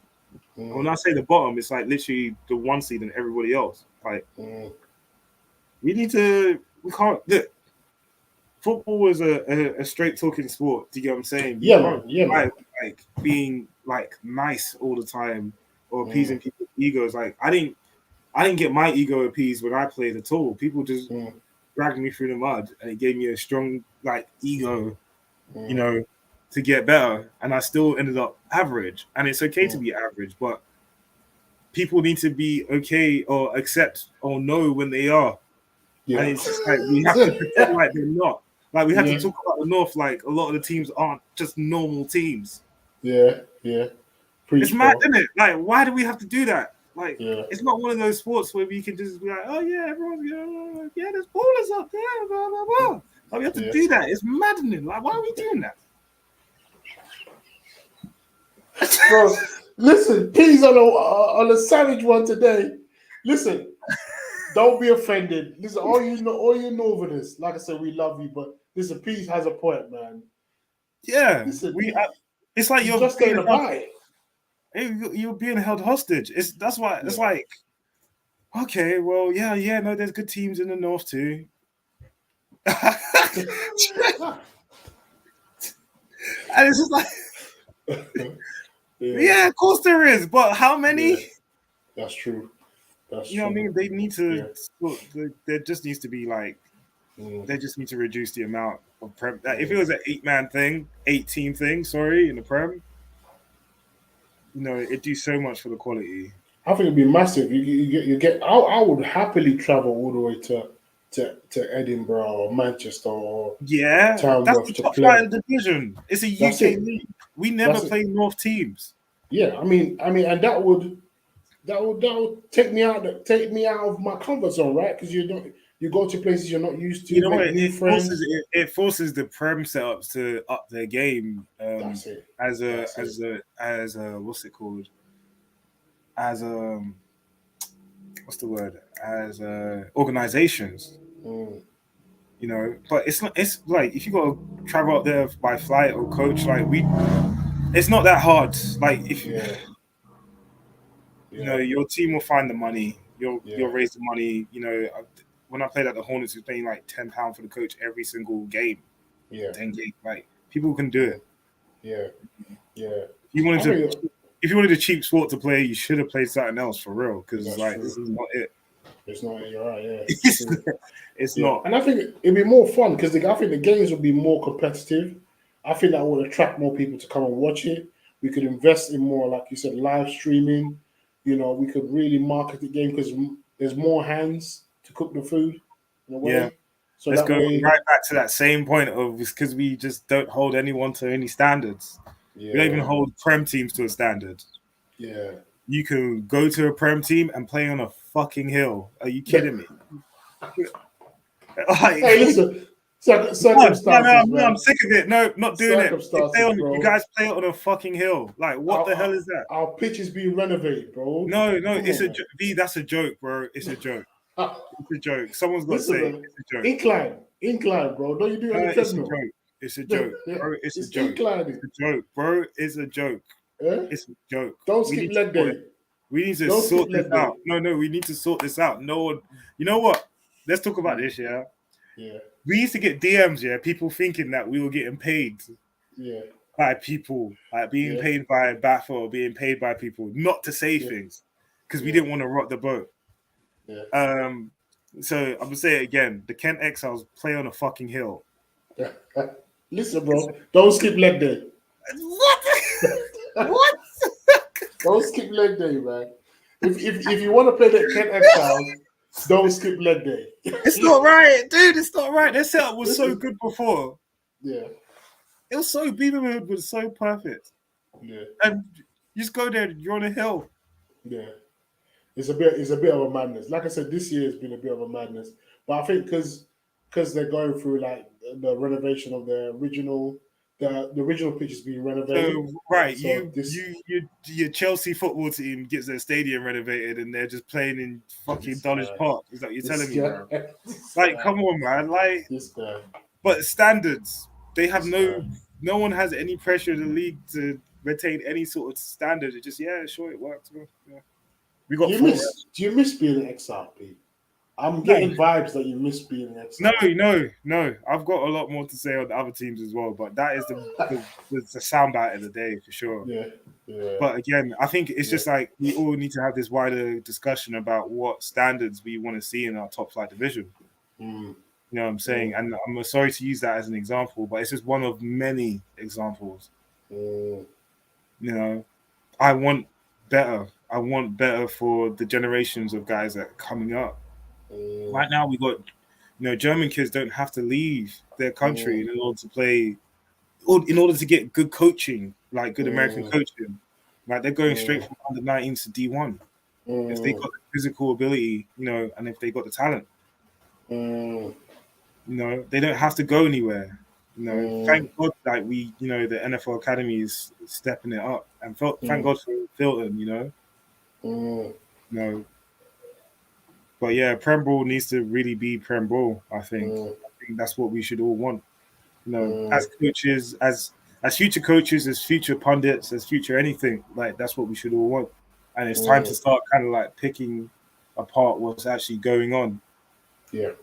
When I say the bottom, it's like literally the 1 seed and everybody else. Like we can't look. Football is a straight talking sport. Do you get what I'm saying? Man. Like being like nice all the time or appeasing people's egos. Like I didn't get my ego appeased when I played at all. People just dragged me through the mud, and it gave me a strong like ego, you know, to get better. And I still ended up average. And it's okay to be average, but people need to be okay or accept or know when they are. Yeah. And it's just like we have to pretend like they're not. Like we have to talk about the North like a lot of the teams aren't just normal teams. Yeah. It's mad, isn't it? Like, why do we have to do that? Like, it's not one of those sports where you can just be like, oh yeah, everyone's there's ballers up there, blah blah blah. Like, we have to do that. It's maddening. Like, why are we doing that? Bro, listen, P's on a savage one today. Listen, don't be offended. Listen, all you Northerners, like I said, we love you, but listen, P's has a point, man. Yeah, listen, it's like you're just ain't about it. You're being held hostage. That's why it's like, okay, well, no, there's good teams in the north too. And it's just like, yeah, of course there is, but how many? Yeah, that's true. That's you know true. what I mean? They need to. There just needs to be like, they just need to reduce the amount of prem. If it was an 8-man thing, 8-team thing, in the prem, it'd do so much for the quality. I think it'd be massive. You get. I would happily travel all the way to Edinburgh or Manchester or Tamworth that's the top flight of the division. It's a UK league. We never play North teams. Yeah, I mean, and that would take me out of my comfort zone, right? Because you go to places you're not used to. You know what? It forces the prem setups to up their game. That's it. As a what's it called? As what's the word? As organizations. But it's not. It's like if you got to travel up there by flight or coach, like it's not that hard. Like if your team will find the money. You'll raise the money. When I played at the Hornets, we were paying like £10 for the coach every single game. 10 games. Like people can do it. If you wanted a cheap sport to play, you should have played something else for real. Because this is not it. It's not. You're right. Yeah. It's not. And I think it'd be more fun because I think the games would be more competitive. I think that would attract more people to come and watch it. We could invest in more, like you said, live streaming. We could really market the game because there's more hands to cook the food. In a way. Yeah. So let's go right back to that same point of because we just don't hold anyone to any standards. We don't even hold prem teams to a standard. Yeah. You can go to a prem team and play on a fucking hill. Are you kidding me? Hey, listen. Circumstances. No, I'm sick of it. No, not doing it. You guys play it on a fucking hill. Like, what the hell is that? Our pitch is being renovated, bro. No, it's a that's a joke, bro. It's a joke. It's a joke. Someone's got to say it's a joke. Incline, bro. Don't you do it on the treadmill? It's a joke, bro. It's a joke. Inclining. It's a joke, bro. It's a joke. It's a joke. Don't skip leg day. We need to sort this out. No, we need to sort this out. No one. You know what? Let's talk about this, yeah? Yeah. We used to get DMs, people thinking that we were getting paid. By people, like being paid by BAFA or being paid by people, not to say things, because we didn't want to rock the boat. So I'm gonna say it again: the Kent Exiles play on a fucking hill. Listen, bro, don't skip leg day. What? What? Don't skip leg day, man. If you want to play the Kent Exiles, don't skip leg day. It's not right, dude. It's not right. Their setup was so good before. Yeah. It was so Beaverwood was so perfect. Yeah. And you just go there, you're on a hill. Yeah. It's a bit of a madness. Like I said, this year has been a bit of a madness. But I think because they're going through like the renovation of the original pitch is being renovated. Your Chelsea football team gets their stadium renovated and they're just playing in fucking Dulwich Park. Is that what you're telling me, bro? Like, come on, man. Like, but standards. They have no one has any pressure in the league to retain any sort of standard. It just sure it works. Yeah. We got. Do you miss being an Exile, Pete? I'm getting vibes that you miss being an Exile. No. I've got a lot more to say on the other teams as well, but that is the soundbite of the day for sure. Yeah. But again, I think it's just like we all need to have this wider discussion about what standards we want to see in our top flight division. You know what I'm saying? And I'm sorry to use that as an example, but it's just one of many examples. I want better. I want better for the generations of guys that are coming up. Right now, we got, German kids don't have to leave their country in order to play, or in order to get good coaching, like good American coaching. Like they're going straight from under 19s to D1. if they got the physical ability, and if they got the talent. They don't have to go anywhere. Thank God that the NFL Academy is stepping it up, and thank God for Filton. But yeah, Prem Ball needs to really be Prem Ball. I think that's what we should all want. As coaches, as future coaches, as future pundits, as future anything, like that's what we should all want. And it's time to start kind of like picking apart what's actually going on. Yeah.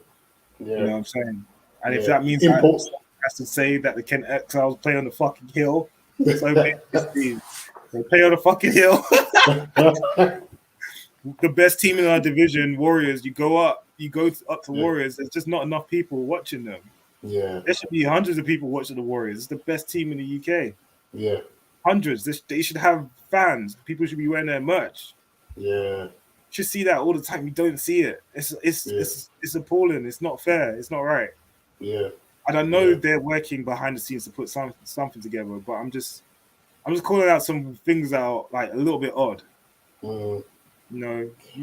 You know what I'm saying? And if that means that someone has to say that the Kent Exiles play on the fucking hill, so they play on the fucking hill. The best team in our division, Warriors, you go up to Warriors. There's just not enough people watching them. Yeah. There should be hundreds of people watching the Warriors. It's the best team in the UK. Yeah. Hundreds. They should have fans. People should be wearing their merch. Yeah. You should see that all the time. You don't see it. It's appalling. It's not fair. It's not right. Yeah. And I know they're working behind the scenes to put something together, but I'm just calling out some things that are like a little bit odd. You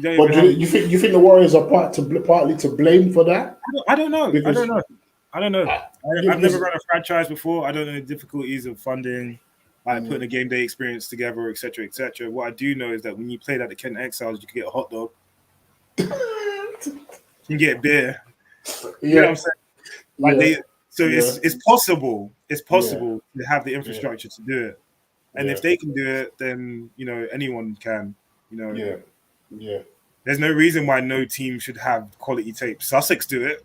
don't. But you think the Warriors are partly to blame for that? I don't know. I don't know. I've never run a franchise before. I don't know the difficulties of funding, like putting a game day experience together, etc., etc. What I do know is that when you played at the Kent Exiles, you can get a hot dog, you can get beer. You know what I'm saying? It's possible. It's possible to have the infrastructure to do it, and if they can do it, then anyone can. There's no reason why no team should have quality tape. Sussex do it.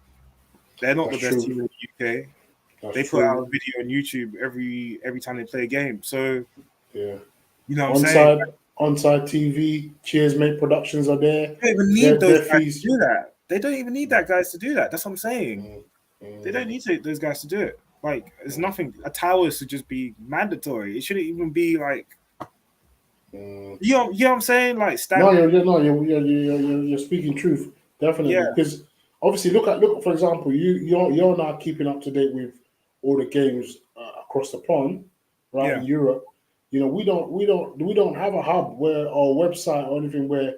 They're not the best team in the UK. They put out a video on YouTube every time they play a game. So you know what I'm saying? Onside TV, Cheers Mate Productions are there. They don't even need those guys to do that. They don't even need that guys to do that. That's what I'm saying. They don't need those guys to do it. Like, there's nothing. A tower should just be mandatory. It shouldn't even be like. You know what I'm saying? Like, you're speaking truth, definitely. Because obviously, look for example, you're now keeping up to date with all the games across the pond, right? In Europe, we don't have a hub or website or anything where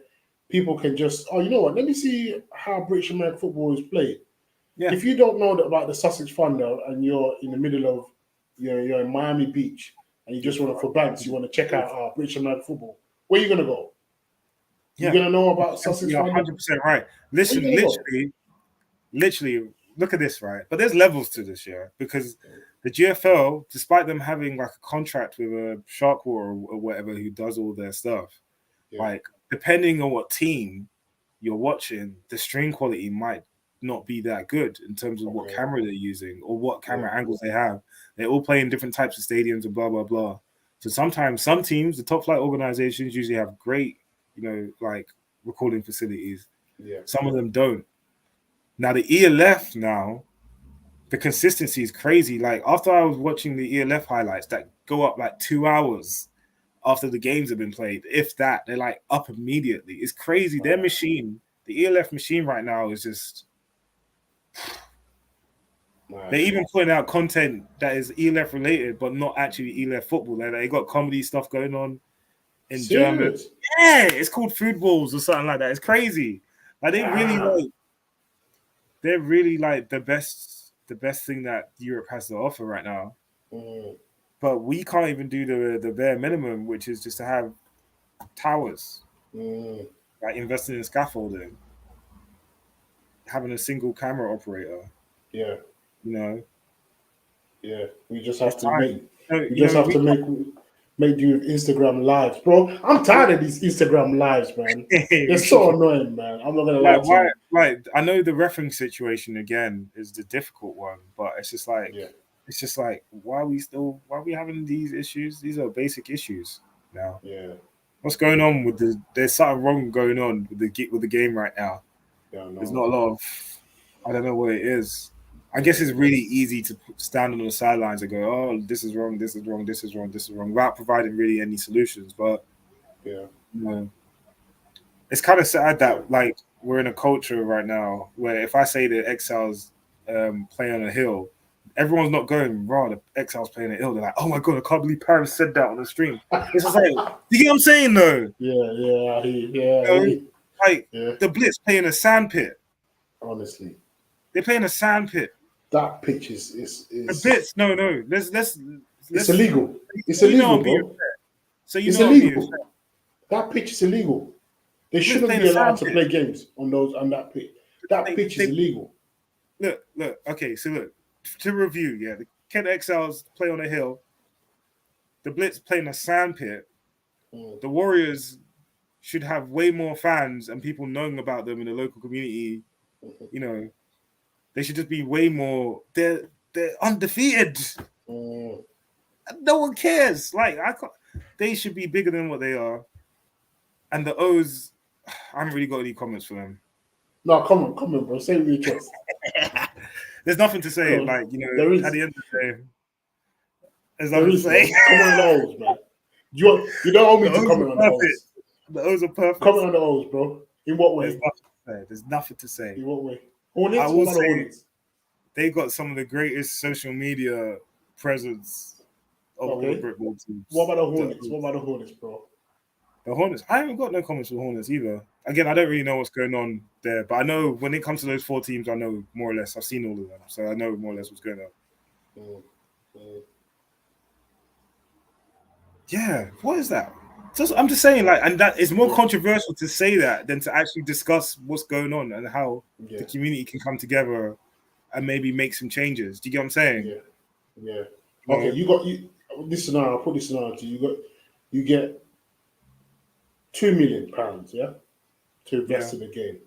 people can just you know what? Let me see how British American football is played. Yeah. If you don't know about the Sussex Thunder and you're in the middle of you're in Miami Beach. And you just want to, for banks, you want to check out British American football. Where are you going to go? You're going to know about Sussex? You're 100% right. Listen, literally, look at this, right? But there's levels to this, because the GFL, despite them having like a contract with a Shark War or whatever who does all their stuff, like depending on what team you're watching, the stream quality might not be that good in terms of what camera they're using or what camera angles they have. They all play in different types of stadiums and blah, blah, blah. So sometimes some teams, the top flight organizations usually have great, like recording facilities. Yeah. Some of them don't. Now the ELF the consistency is crazy. Like after I was watching the ELF highlights that go up like 2 hours after the games have been played, if that, they're like up immediately. It's crazy. Their machine, the ELF machine right now is just... They're even putting out content that is ELF related, but not actually ELF football. Like they got comedy stuff going on in German. Yeah, it's called Food Balls or something like that. It's crazy. Like they're really like the best thing that Europe has to offer right now. But we can't even do the bare minimum, which is just to have towers, like investing in scaffolding, having a single camera operator. Yeah. We just have to make do with Instagram lives, bro. I'm tired of these Instagram lives, man. It's so annoying, man. I'm not gonna lie to you. Right. I know the refereeing situation again is the difficult one, but it's just like why are we having these issues? These are basic issues now. Yeah. What's going on with there's something wrong going on with the game right now. There's not a lot of, I don't know what it is. I guess it's really easy to stand on the sidelines and go, oh, this is wrong, this is wrong, this is wrong, this is wrong, without providing really any solutions. But it's kind of sad that like we're in a culture right now where if I say the Exiles play on a hill, everyone's not going, raw, the Exiles playing it ill. They're like, oh my God, I can't believe Paris said that on the stream. It's just like, you get what I'm saying, though? The Blitz playing a sand pit. Honestly. They're playing a sand pit. That pitch is the Blitz, no. Let's it's illegal. It's illegal, bro. So you know illegal. That pitch is illegal. They shouldn't be allowed to play games on that pitch. That pitch is illegal. Look. Okay, so look. To review, the Kent Exiles play on a hill. The Blitz play in a sand pit. The Warriors should have way more fans and people knowing about them in the local community. You know, they should just be way more. They're undefeated. No one cares. Like they should be bigger than what they are. And the O's, I haven't really got any comments for them. No, come on, bro. Say it with your chest. There's nothing to say. Like, at the end of the day, there's nothing to say. Comment on the O's, man. You don't owe me to comment on the O's. The O's are perfect. Comment on the O's, bro. In what way? There's nothing to say. In what way? Hornets? What about the Hornets? They got some of the greatest social media presence of all the football teams. What about the Hornets? What about the Hornets, bro? The Hornets? I haven't got no comments for the Hornets either. Again, I don't really know what's going on there, but I know when it comes to those 4 teams, I know more or less. I've seen all of them, so I know more or less what's going on. Yeah, what is that? I'm just saying, like, and that is more controversial to say that than to actually discuss what's going on and how the community can come together and maybe make some changes. Do you get what I'm saying? Yeah. Okay, this scenario. I'll put this scenario to you. You get £2 million, to invest in the game.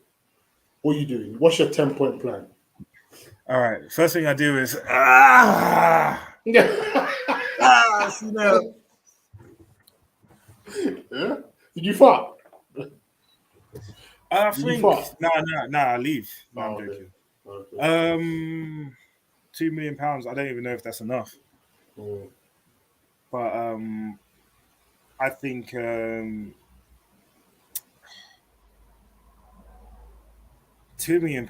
What are you doing? What's your 10-point plan? All right. First thing I do is Yeah? Did you fart? I think I leave. No, I'm joking. Okay. £2 million. I don't even know if that's enough. But I think £2 million.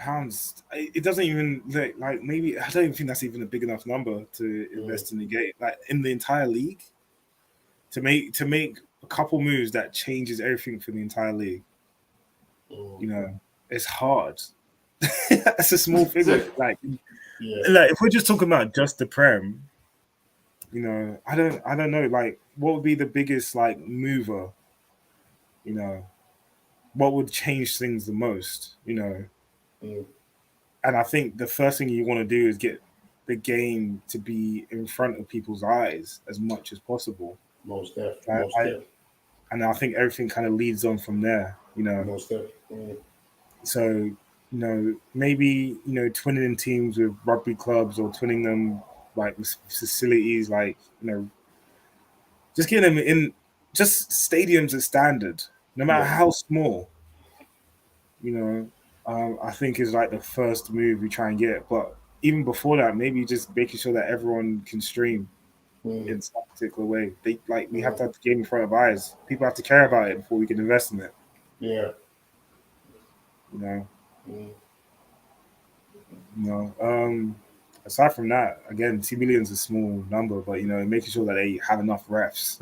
It doesn't even look like, maybe I don't even think that's even a big enough number to invest in the game, like in the entire league. To make a couple moves that changes everything for the entire league. It's hard. That's a small figure. Like if we're just talking about just the Prem, I don't know. Like, what would be the biggest mover? What would change things the most? And I think the first thing you want to do is get the game to be in front of people's eyes as much as possible. Most definitely. And I think everything kind of leads on from there, Most definitely. So, maybe, twinning teams with rugby clubs or twinning them with facilities, just getting them in just stadiums as standard, no matter how small, I think is the first move we try and get. But even before that, maybe just making sure that everyone can stream in some particular way. We have to have the game in front of eyes. People have to care about it before we can invest in it. Yeah. Aside from that, again, 2 million is a small number, but making sure that they have enough refs,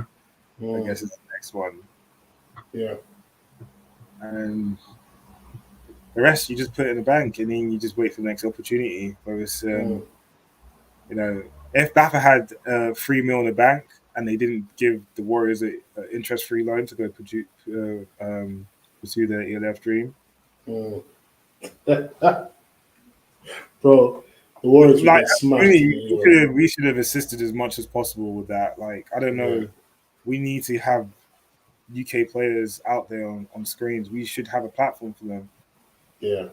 I guess, is the next one. Yeah. And the rest you just put in the bank, and then you just wait for the next opportunity. Whereas, if BAFA had $3 million in the bank and they didn't give the Warriors an interest-free loan to go pursue their ELF dream. Bro, the Warriors would get smashed. We should have assisted as much as possible with that. I don't know. We need to have UK players out there on screens. We should have a platform for them. Yeah.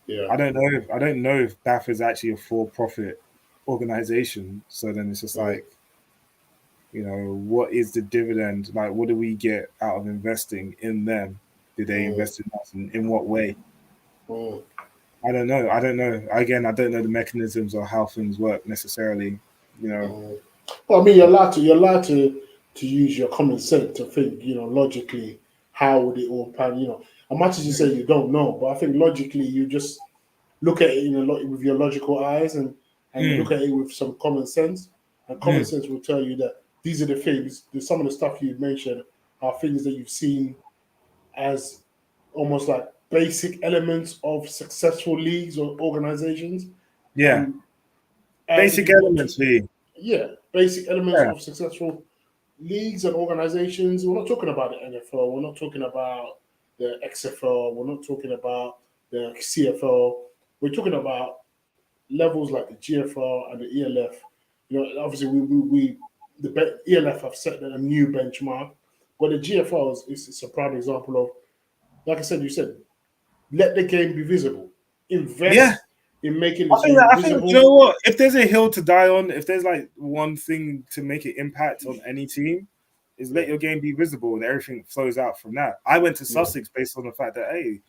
I don't know if BAF is actually a for-profit organization. So then it's just what is the dividend? What do we get out of investing in them? Did they invest in us? In what way? I don't know. Again, I don't know the mechanisms or how things work necessarily. Well, I mean, you're allowed to use your common sense to think, logically, how would it all pan? As much as you say you don't know, but I think logically you just look at it with your logical eyes, and and you look at it with some common sense, and common sense will tell you that these are the things, some of the stuff you've mentioned are things that you've seen as almost like basic elements of successful leagues or organizations. Yeah. Basic elements, basic elements of successful leagues and organizations. We're not talking about the NFL. We're not talking about the XFL. We're not talking about the CFL. We're talking about levels like the GFL and the ELF. Obviously, the ELF have set a new benchmark, but the GFL is a prime example of, like I said, let the game be visible. Invest in making the game visible. I think, you know what? If there's a hill to die on, if there's like one thing to make an impact on any team, is let your game be visible and everything flows out from that. I went to Sussex based on the fact that, hey,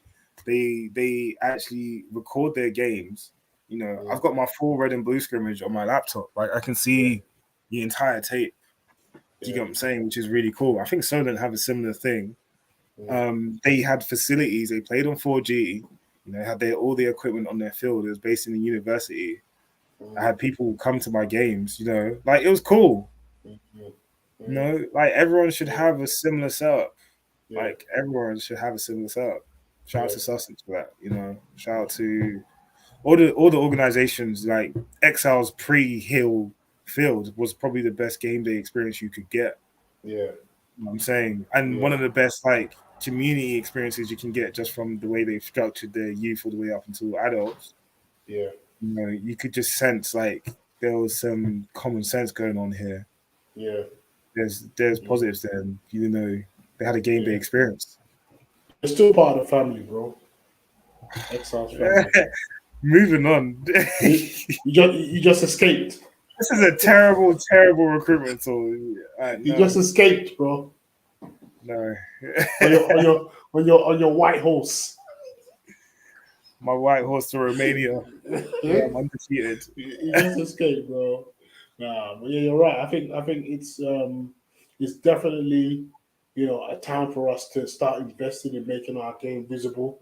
they actually record their games. I've got my full red and blue scrimmage on my laptop. Like, I can see the entire tape. Do you get what I'm saying? Which is really cool. I think Solent have a similar thing. They had facilities. They played on 4G. Had all the equipment on their field. It was based in the university. I had people come to my games. Like, it was cool. Like, everyone should have a similar setup. Like, everyone should have a similar setup. Shout out to Sussex for that. Shout out to all the organizations. Like, Exiles pre-Hill Field was probably the best game day experience you could get. Yeah. You know what I'm saying? And one of the best, like, community experiences you can get just from the way they've structured their youth all the way up until adults. Yeah. You could just sense, like, there was some common sense going on here. Yeah. There's positives there. And, they had a game day experience. It's still part of the family, bro. Exiles family. Moving on. You just escaped. This is a terrible, terrible recruitment tool. You just escaped, bro. No. on your white horse. My white horse to Romania. I'm undefeated. You just escaped, bro. Nah, but you're right. I think it's definitely a time for us to start investing in making our game visible.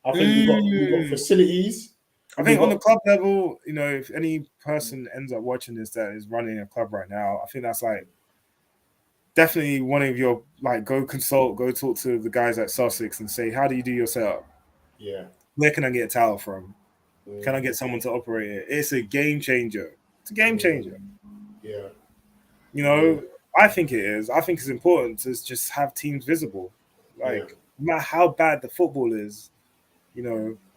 I think we've got facilities. I think on the club level, if any person ends up watching this that is running a club right now, I think that's like definitely one of your, like, go consult, go talk to the guys at Sussex and say, how do you do your setup? Yeah. Where can I get a towel from? Can I get someone to operate it? It's a game changer. It's a game changer. Yeah. I think it is. I think it's important to just have teams visible. Like, no matter how bad the football is,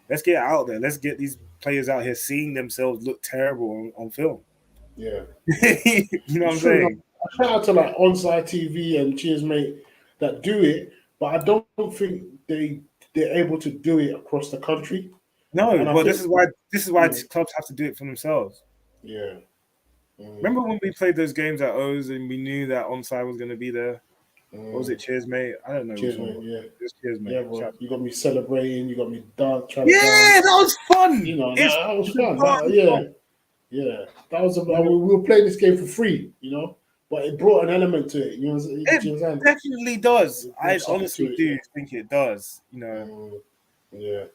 let's get it out there. Let's get these players out here seeing themselves look terrible on film. Yeah. You know what I'm saying? Shout out to like Onside TV and Cheers Mate that do it, but I don't think they're able to do it across the country. No, well, this is why clubs have to do it for themselves. Yeah. Remember when we played those games at O's and we knew that Onside was going to be there? What was it? Cheers, mate. I don't know. Cheers, mate. Yeah. Just Cheers, mate. Yeah, bro. You got me celebrating. You got me dance. Yeah, that was fun. That was fun. Yeah. That was. We were playing this game for free, but it brought an element to it. It definitely does. I honestly do think it does. Yeah.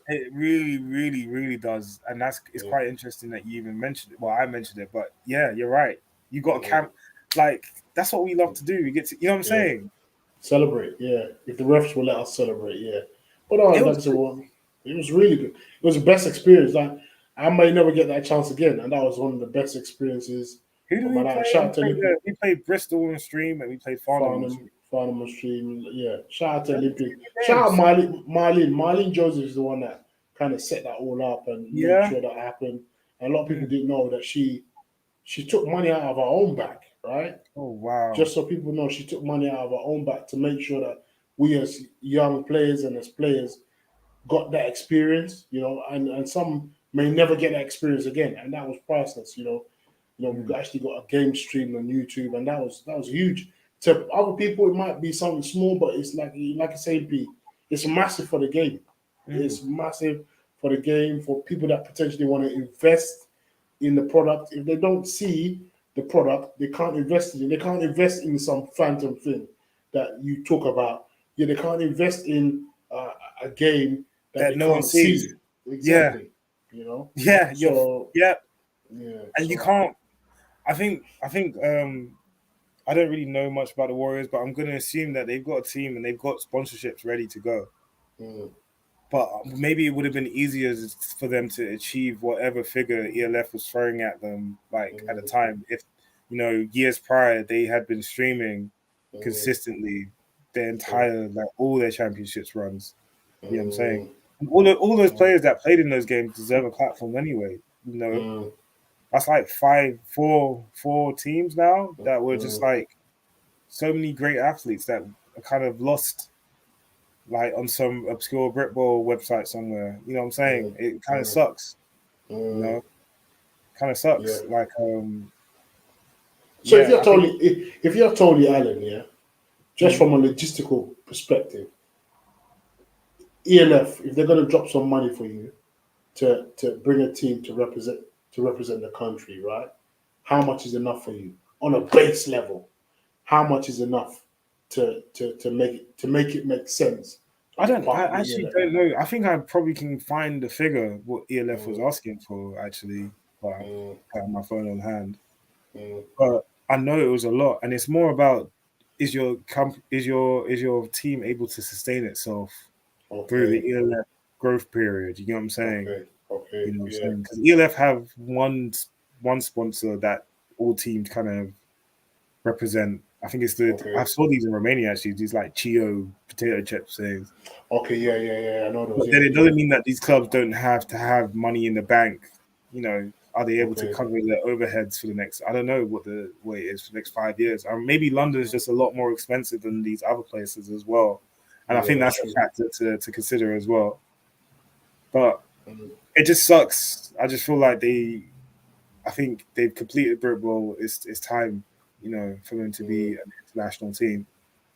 It really, really, really does, and it's quite interesting that you even mentioned it. Well, I mentioned it, but yeah, you're right. You got a camp. Like, that's what we love to do. We get to, you know what I'm saying? Celebrate, yeah. If the refs will let us celebrate, yeah. But it was really good. It was the best experience. Like, I may never get that chance again, and that was one of the best experiences. Who did we play? We played Bristol on stream, and we played Farnham on stream. Yeah. Shout out to Olympic. Shout out Marlene. Marlene Joseph is the one that kind of set that all up and made sure that happened. And a lot of people didn't know that she took money out of her own back, right? Oh, wow. Just so people know, she took money out of her own back to make sure that we as young players and as players got that experience, and some may never get that experience again. And that was priceless, we actually got a game stream on YouTube, and that was huge. To other people, it might be something small, but it's like I say, P, it's massive for the game. It's massive for the game, for people that potentially want to invest in the product. If they don't see the product, they can't invest in it. They can't invest in some phantom thing that you talk about. Yeah, they can't invest in a game that no one sees. Exactly. Yeah. Yeah. And you can't. I think. I don't really know much about the Warriors, but I'm going to assume that they've got a team and they've got sponsorships ready to go. But maybe it would have been easier for them to achieve whatever figure ELF was throwing at them, like at the time. If years prior they had been streaming consistently their entire all their championships runs. You know what I'm saying? And all those players that played in those games deserve a platform anyway. That's like four teams now that were just like so many great athletes that are kind of lost, like on some obscure Brit Ball website somewhere. You know what I'm saying? It kind of sucks. Kind of sucks. Yeah. Like So if you're Tony Allen, just from a logistical perspective, ELF, if they're going to drop some money for you to bring a team to represent the country, right? How much is enough for you on a base level? How much is enough to make it make sense? I actually don't know. I think I probably can find the figure what ELF was asking for actually, but I have my phone on hand. But I know it was a lot, and it's more about is your team able to sustain itself through the ELF growth period? You know what I'm saying? Okay. You know what I'm saying? Because ELF have one sponsor that all teams kind of represent. I think it's I saw these in Romania actually. These like Chio potato chip things. Okay, yeah. I know those. But then it doesn't mean that these clubs don't have to have money in the bank. Are they able to cover their overheads for the next? I don't know what it is for the next 5 years. Maybe London is just a lot more expensive than these other places as well, and I think that's a factor to consider as well. But it just sucks. I just feel like I think they've completed Brit Ball. It's time, for them to be an international team,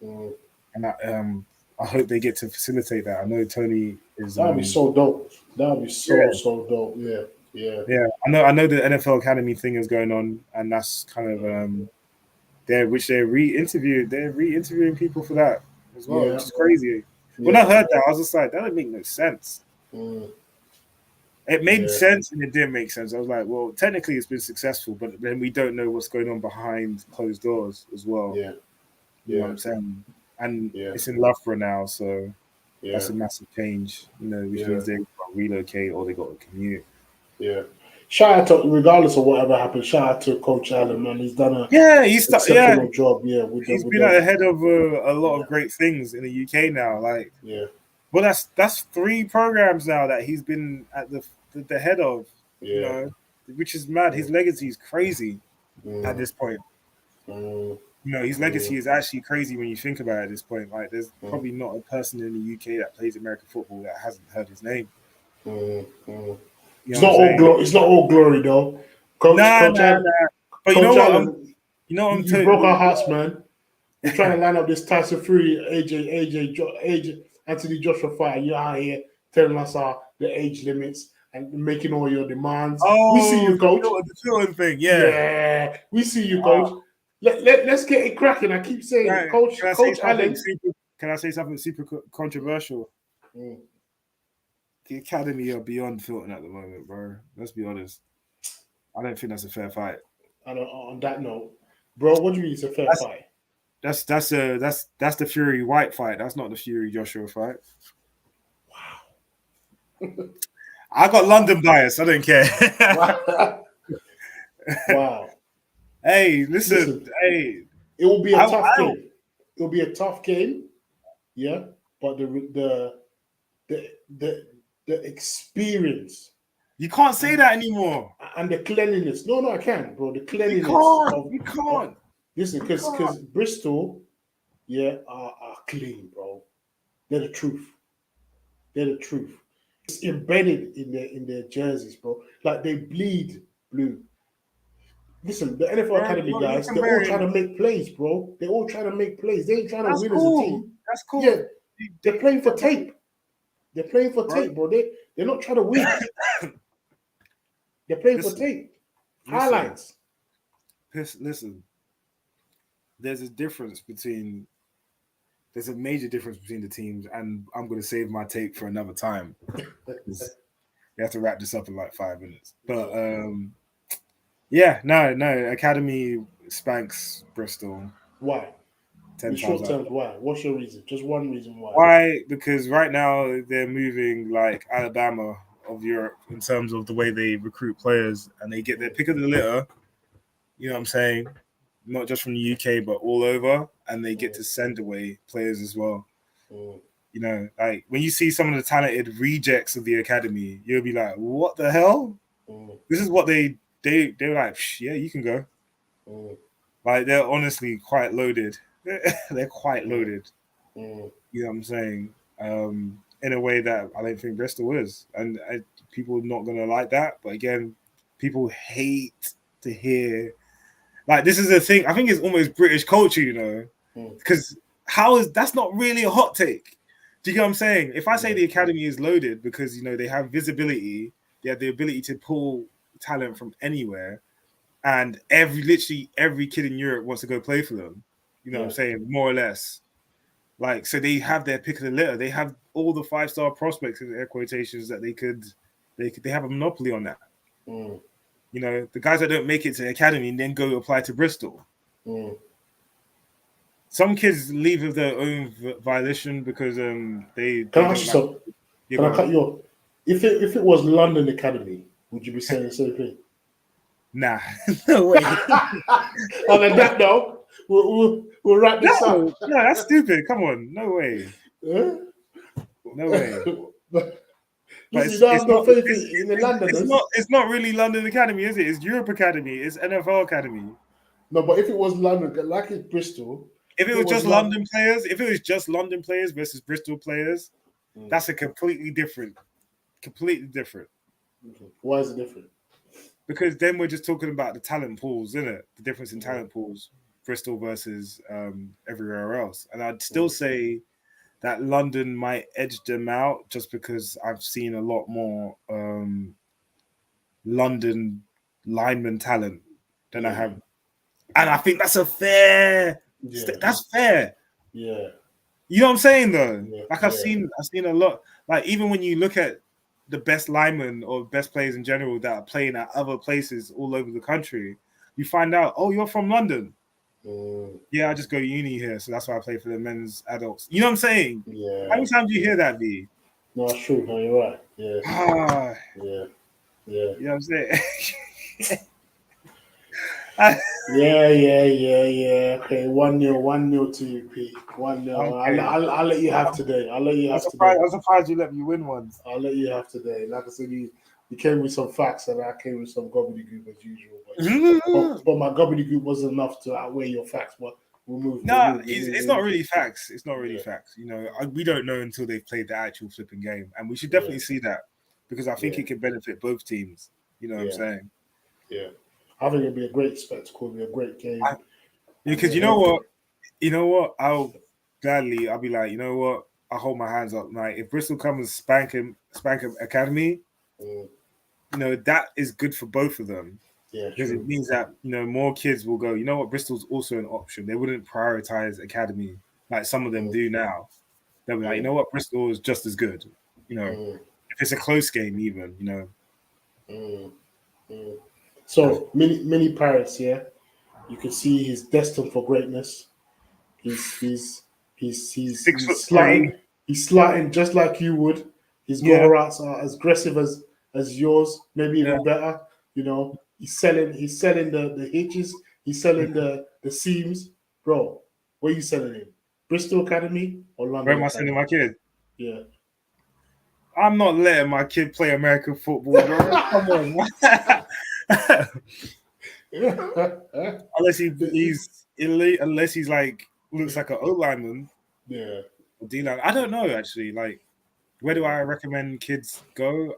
and I hope they get to facilitate that. I know Tony is. That'd be so dope. That'd be so dope. Yeah. Yeah, I know the NFL Academy thing is going on, and that's kind of they're re-interviewing people for that as well, which is crazy. When I heard that, I was just like, that doesn't make no sense. It made sense and it didn't make sense. I was like, well, technically it's been successful, but then we don't know what's going on behind closed doors as well. Yeah. You know what I'm saying? And it's in Loughborough now, so that's a massive change, which means they got to relocate or they got to commute. Yeah. Shout out to, regardless of whatever happened, shout out to Coach Allen, man. He's done exceptional job. Yeah, he's been ahead of a lot of great things in the UK now. Like, well, that's 3 programs now that he's been at the head of. Which is mad. His legacy is crazy at this point. His legacy is actually crazy when you think about it at this point. Like, there's probably not a person in the UK that plays American football that hasn't heard his name. It's not all glory though. Coach Allen, but Coach Allen, you broke our hearts, man. You're trying to line up this Tyson Fury, AJ, Anthony Joshua fight. You're out here telling us the age limits and making all your demands. We see you, Coach. The feeling thing, yeah. We see you, Coach. Let's get it cracking. I keep saying, Coach Allen. Can I say something super controversial? The Academy are beyond filtering at the moment, bro. Let's be honest. I don't think that's a fair fight. And on that note, bro, what do you mean it's a fair fight? That's the Fury White fight. That's not the Fury Joshua fight. Wow. I got London bias. I don't care. Wow. Hey, listen. Hey, it will be a tough game. It will be a tough game. Yeah, but the experience. You can't say that anymore. And the cleanliness. No, I can, bro. The cleanliness. You can't. Listen, because Bristol, are clean, bro. They're the truth. It's embedded in their jerseys, bro. Like, they bleed blue. Listen, the NFL Academy guys, they're all trying to make plays, bro. They're all trying to make plays. They ain't trying to win as a team. That's cool. Yeah, they're playing for tape. They're playing for tape, bro. They're not trying to win. They're playing for tape. Highlights. Listen. There's a major difference between the teams, and I'm going to save my tape for another time. You have to wrap this up in like 5 minutes. But Yeah, no. Academy spanks Bristol Why? 10 In times short out. terms, why? What's your reason? Just one reason why. Why? Because right now they're moving like Alabama of Europe in terms of the way they recruit players, and they get their pick of the litter. You know what I'm saying? Not just from the UK, but all over, and they get to send away players as well. You know, like when you see some of the talented rejects of the academy, you'll be like, "What the hell? This is what they're like. Yeah, you can go." Like they're honestly quite loaded. They're quite loaded. You know what I'm saying? In a way that I don't think Bristol is, and people are not gonna like that. But again, people hate to hear. Like this is the thing. I think it's almost British culture, you know, because how is that's not really a hot take. Do you get what I'm saying? If I say the academy is loaded because you know they have visibility, they have the ability to pull talent from anywhere, and literally every kid in Europe wants to go play for them. You know what I'm saying? More or less. Like so, they have their pick of the litter. They have all the 5-star prospects in air quotations that they have a monopoly on that. You know, the guys that don't make it to the academy and then go apply to Bristol. Some kids leave of their own volition because they Can I don't ask you like. something? Can I cut you off? If it was London Academy, would you be saying the same thing? Nah, no way. On that note, we'll wrap this up. No, that's stupid. Come on, no way. No way. But you don't have no faith in the Londoners. It's not really London Academy, is it? It's Europe Academy. It's NFL Academy. No, but if it was London, like it's Bristol. If it was just London players versus Bristol players, that's a completely different. Why is it different? Because then we're just talking about the talent pools, isn't it? The difference in talent pools, Bristol versus everywhere else. And I'd still say that London might edge them out just because I've seen a lot more London lineman talent than I have. And I think that's that's fair. Yeah. You know what I'm saying though? Yeah. Like I've seen a lot. Like even when you look at the best linemen or best players in general that are playing at other places all over the country, you find out, oh, you're from London. Yeah, I just go to uni here, so that's why I play for the men's adults. You know what I'm saying? Yeah. How many times do you hear that, V? No, it's true. No, you're right. Yeah. Yeah. You know what I'm saying? Yeah. Okay, 1-0 to you, Pete. 1-0. Okay. I'll let you have today. I'm surprised you let me win once. I'll let you have today. Like I said, you came with some facts and I came with some gobbledygook as usual. But my gobbledygook wasn't enough to outweigh your facts. But we'll move. It's not really facts. It's not really facts. You know, we don't know until they've played the actual flipping game, and we should definitely see that because I think it can benefit both teams. You know what I'm saying? Yeah. I think it'd be a great spectacle, it'd be a great game. Because you know what? I'll be like, you know what? I'll hold my hands up. Like if Bristol comes spank him Academy, you know, that is good for both of them. Yeah. Because it means that, you know, more kids will go, you know what, Bristol's also an option. They wouldn't prioritize Academy like some of them do now. They'll be like, you know what, Bristol is just as good. You know, if it's a close game even, you know. So mini Paris, yeah. You can see he's destined for greatness. He's sliding. He's sliding just like you would. His goal routes are as aggressive as yours, maybe even better. You know, he's selling the hitches. He's selling the seams, bro. Where you selling him? Bristol Academy or London? Where am I sending my kid? Yeah. I'm not letting my kid play American football, bro. Come on. Unless he's elite, unless he's like looks like an O lineman. Yeah. Or D line. I don't know actually. Like, where do I recommend kids go?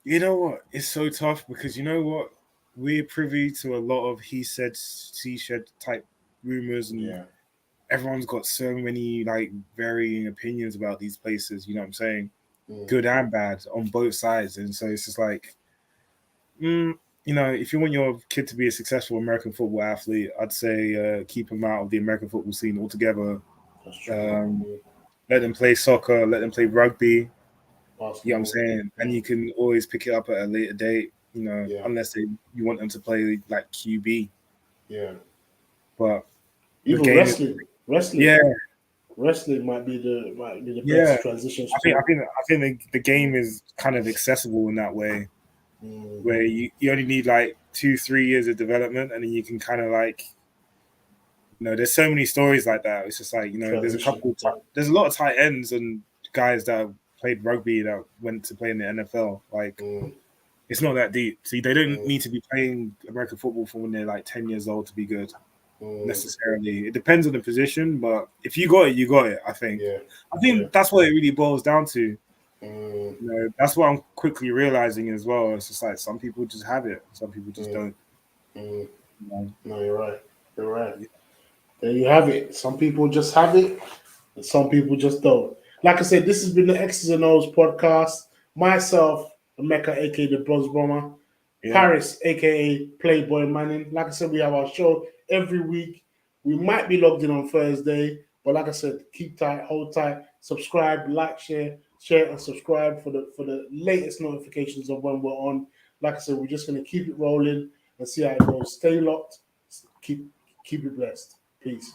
You know what? It's so tough because you know what? We're privy to a lot of he said, she said type rumors, and everyone's got so many like varying opinions about these places. You know what I'm saying? Good and bad on both sides, and so it's just like, you know, if you want your kid to be a successful American football athlete, I'd say keep him out of the American football scene altogether. Let them play soccer, let them play rugby. You know what I'm saying? And you can always pick it up at a later date. you know, unless you want them to play like QB. Yeah. But even wrestling, yeah, wrestling might be the yeah. best transition I sport. think the game is kind of accessible in that way, where you only need like 2-3 years of development, and then you can kind of like, you know, there's so many stories like that. It's just like, you know, there's a lot of tight ends and guys that have played rugby that went to play in the NFL. Like, it's not that deep. See, they don't need to be playing American football from when they're like 10 years old to be good. Necessarily, it depends on the position, but if you got it, you got it. I think that's what it really boils down to. You know, that's what I'm quickly realizing as well. It's just like some people just have it, some people just don't. You know? No, you're right. You're right. There you have it. Some people just have it, and some people just don't. Like I said, this has been the X's and O's podcast. Myself, Emeka, aka the Bronze Bomber, Paris, aka Playboy Manning. Like I said, we have our show every week. We might be logged in on Thursday, but like I said, keep tight, hold tight, subscribe, like, share, and subscribe for the latest notifications of when we're on. Like I said, we're just gonna keep it rolling and see how it goes. Stay locked, keep it blessed. Peace.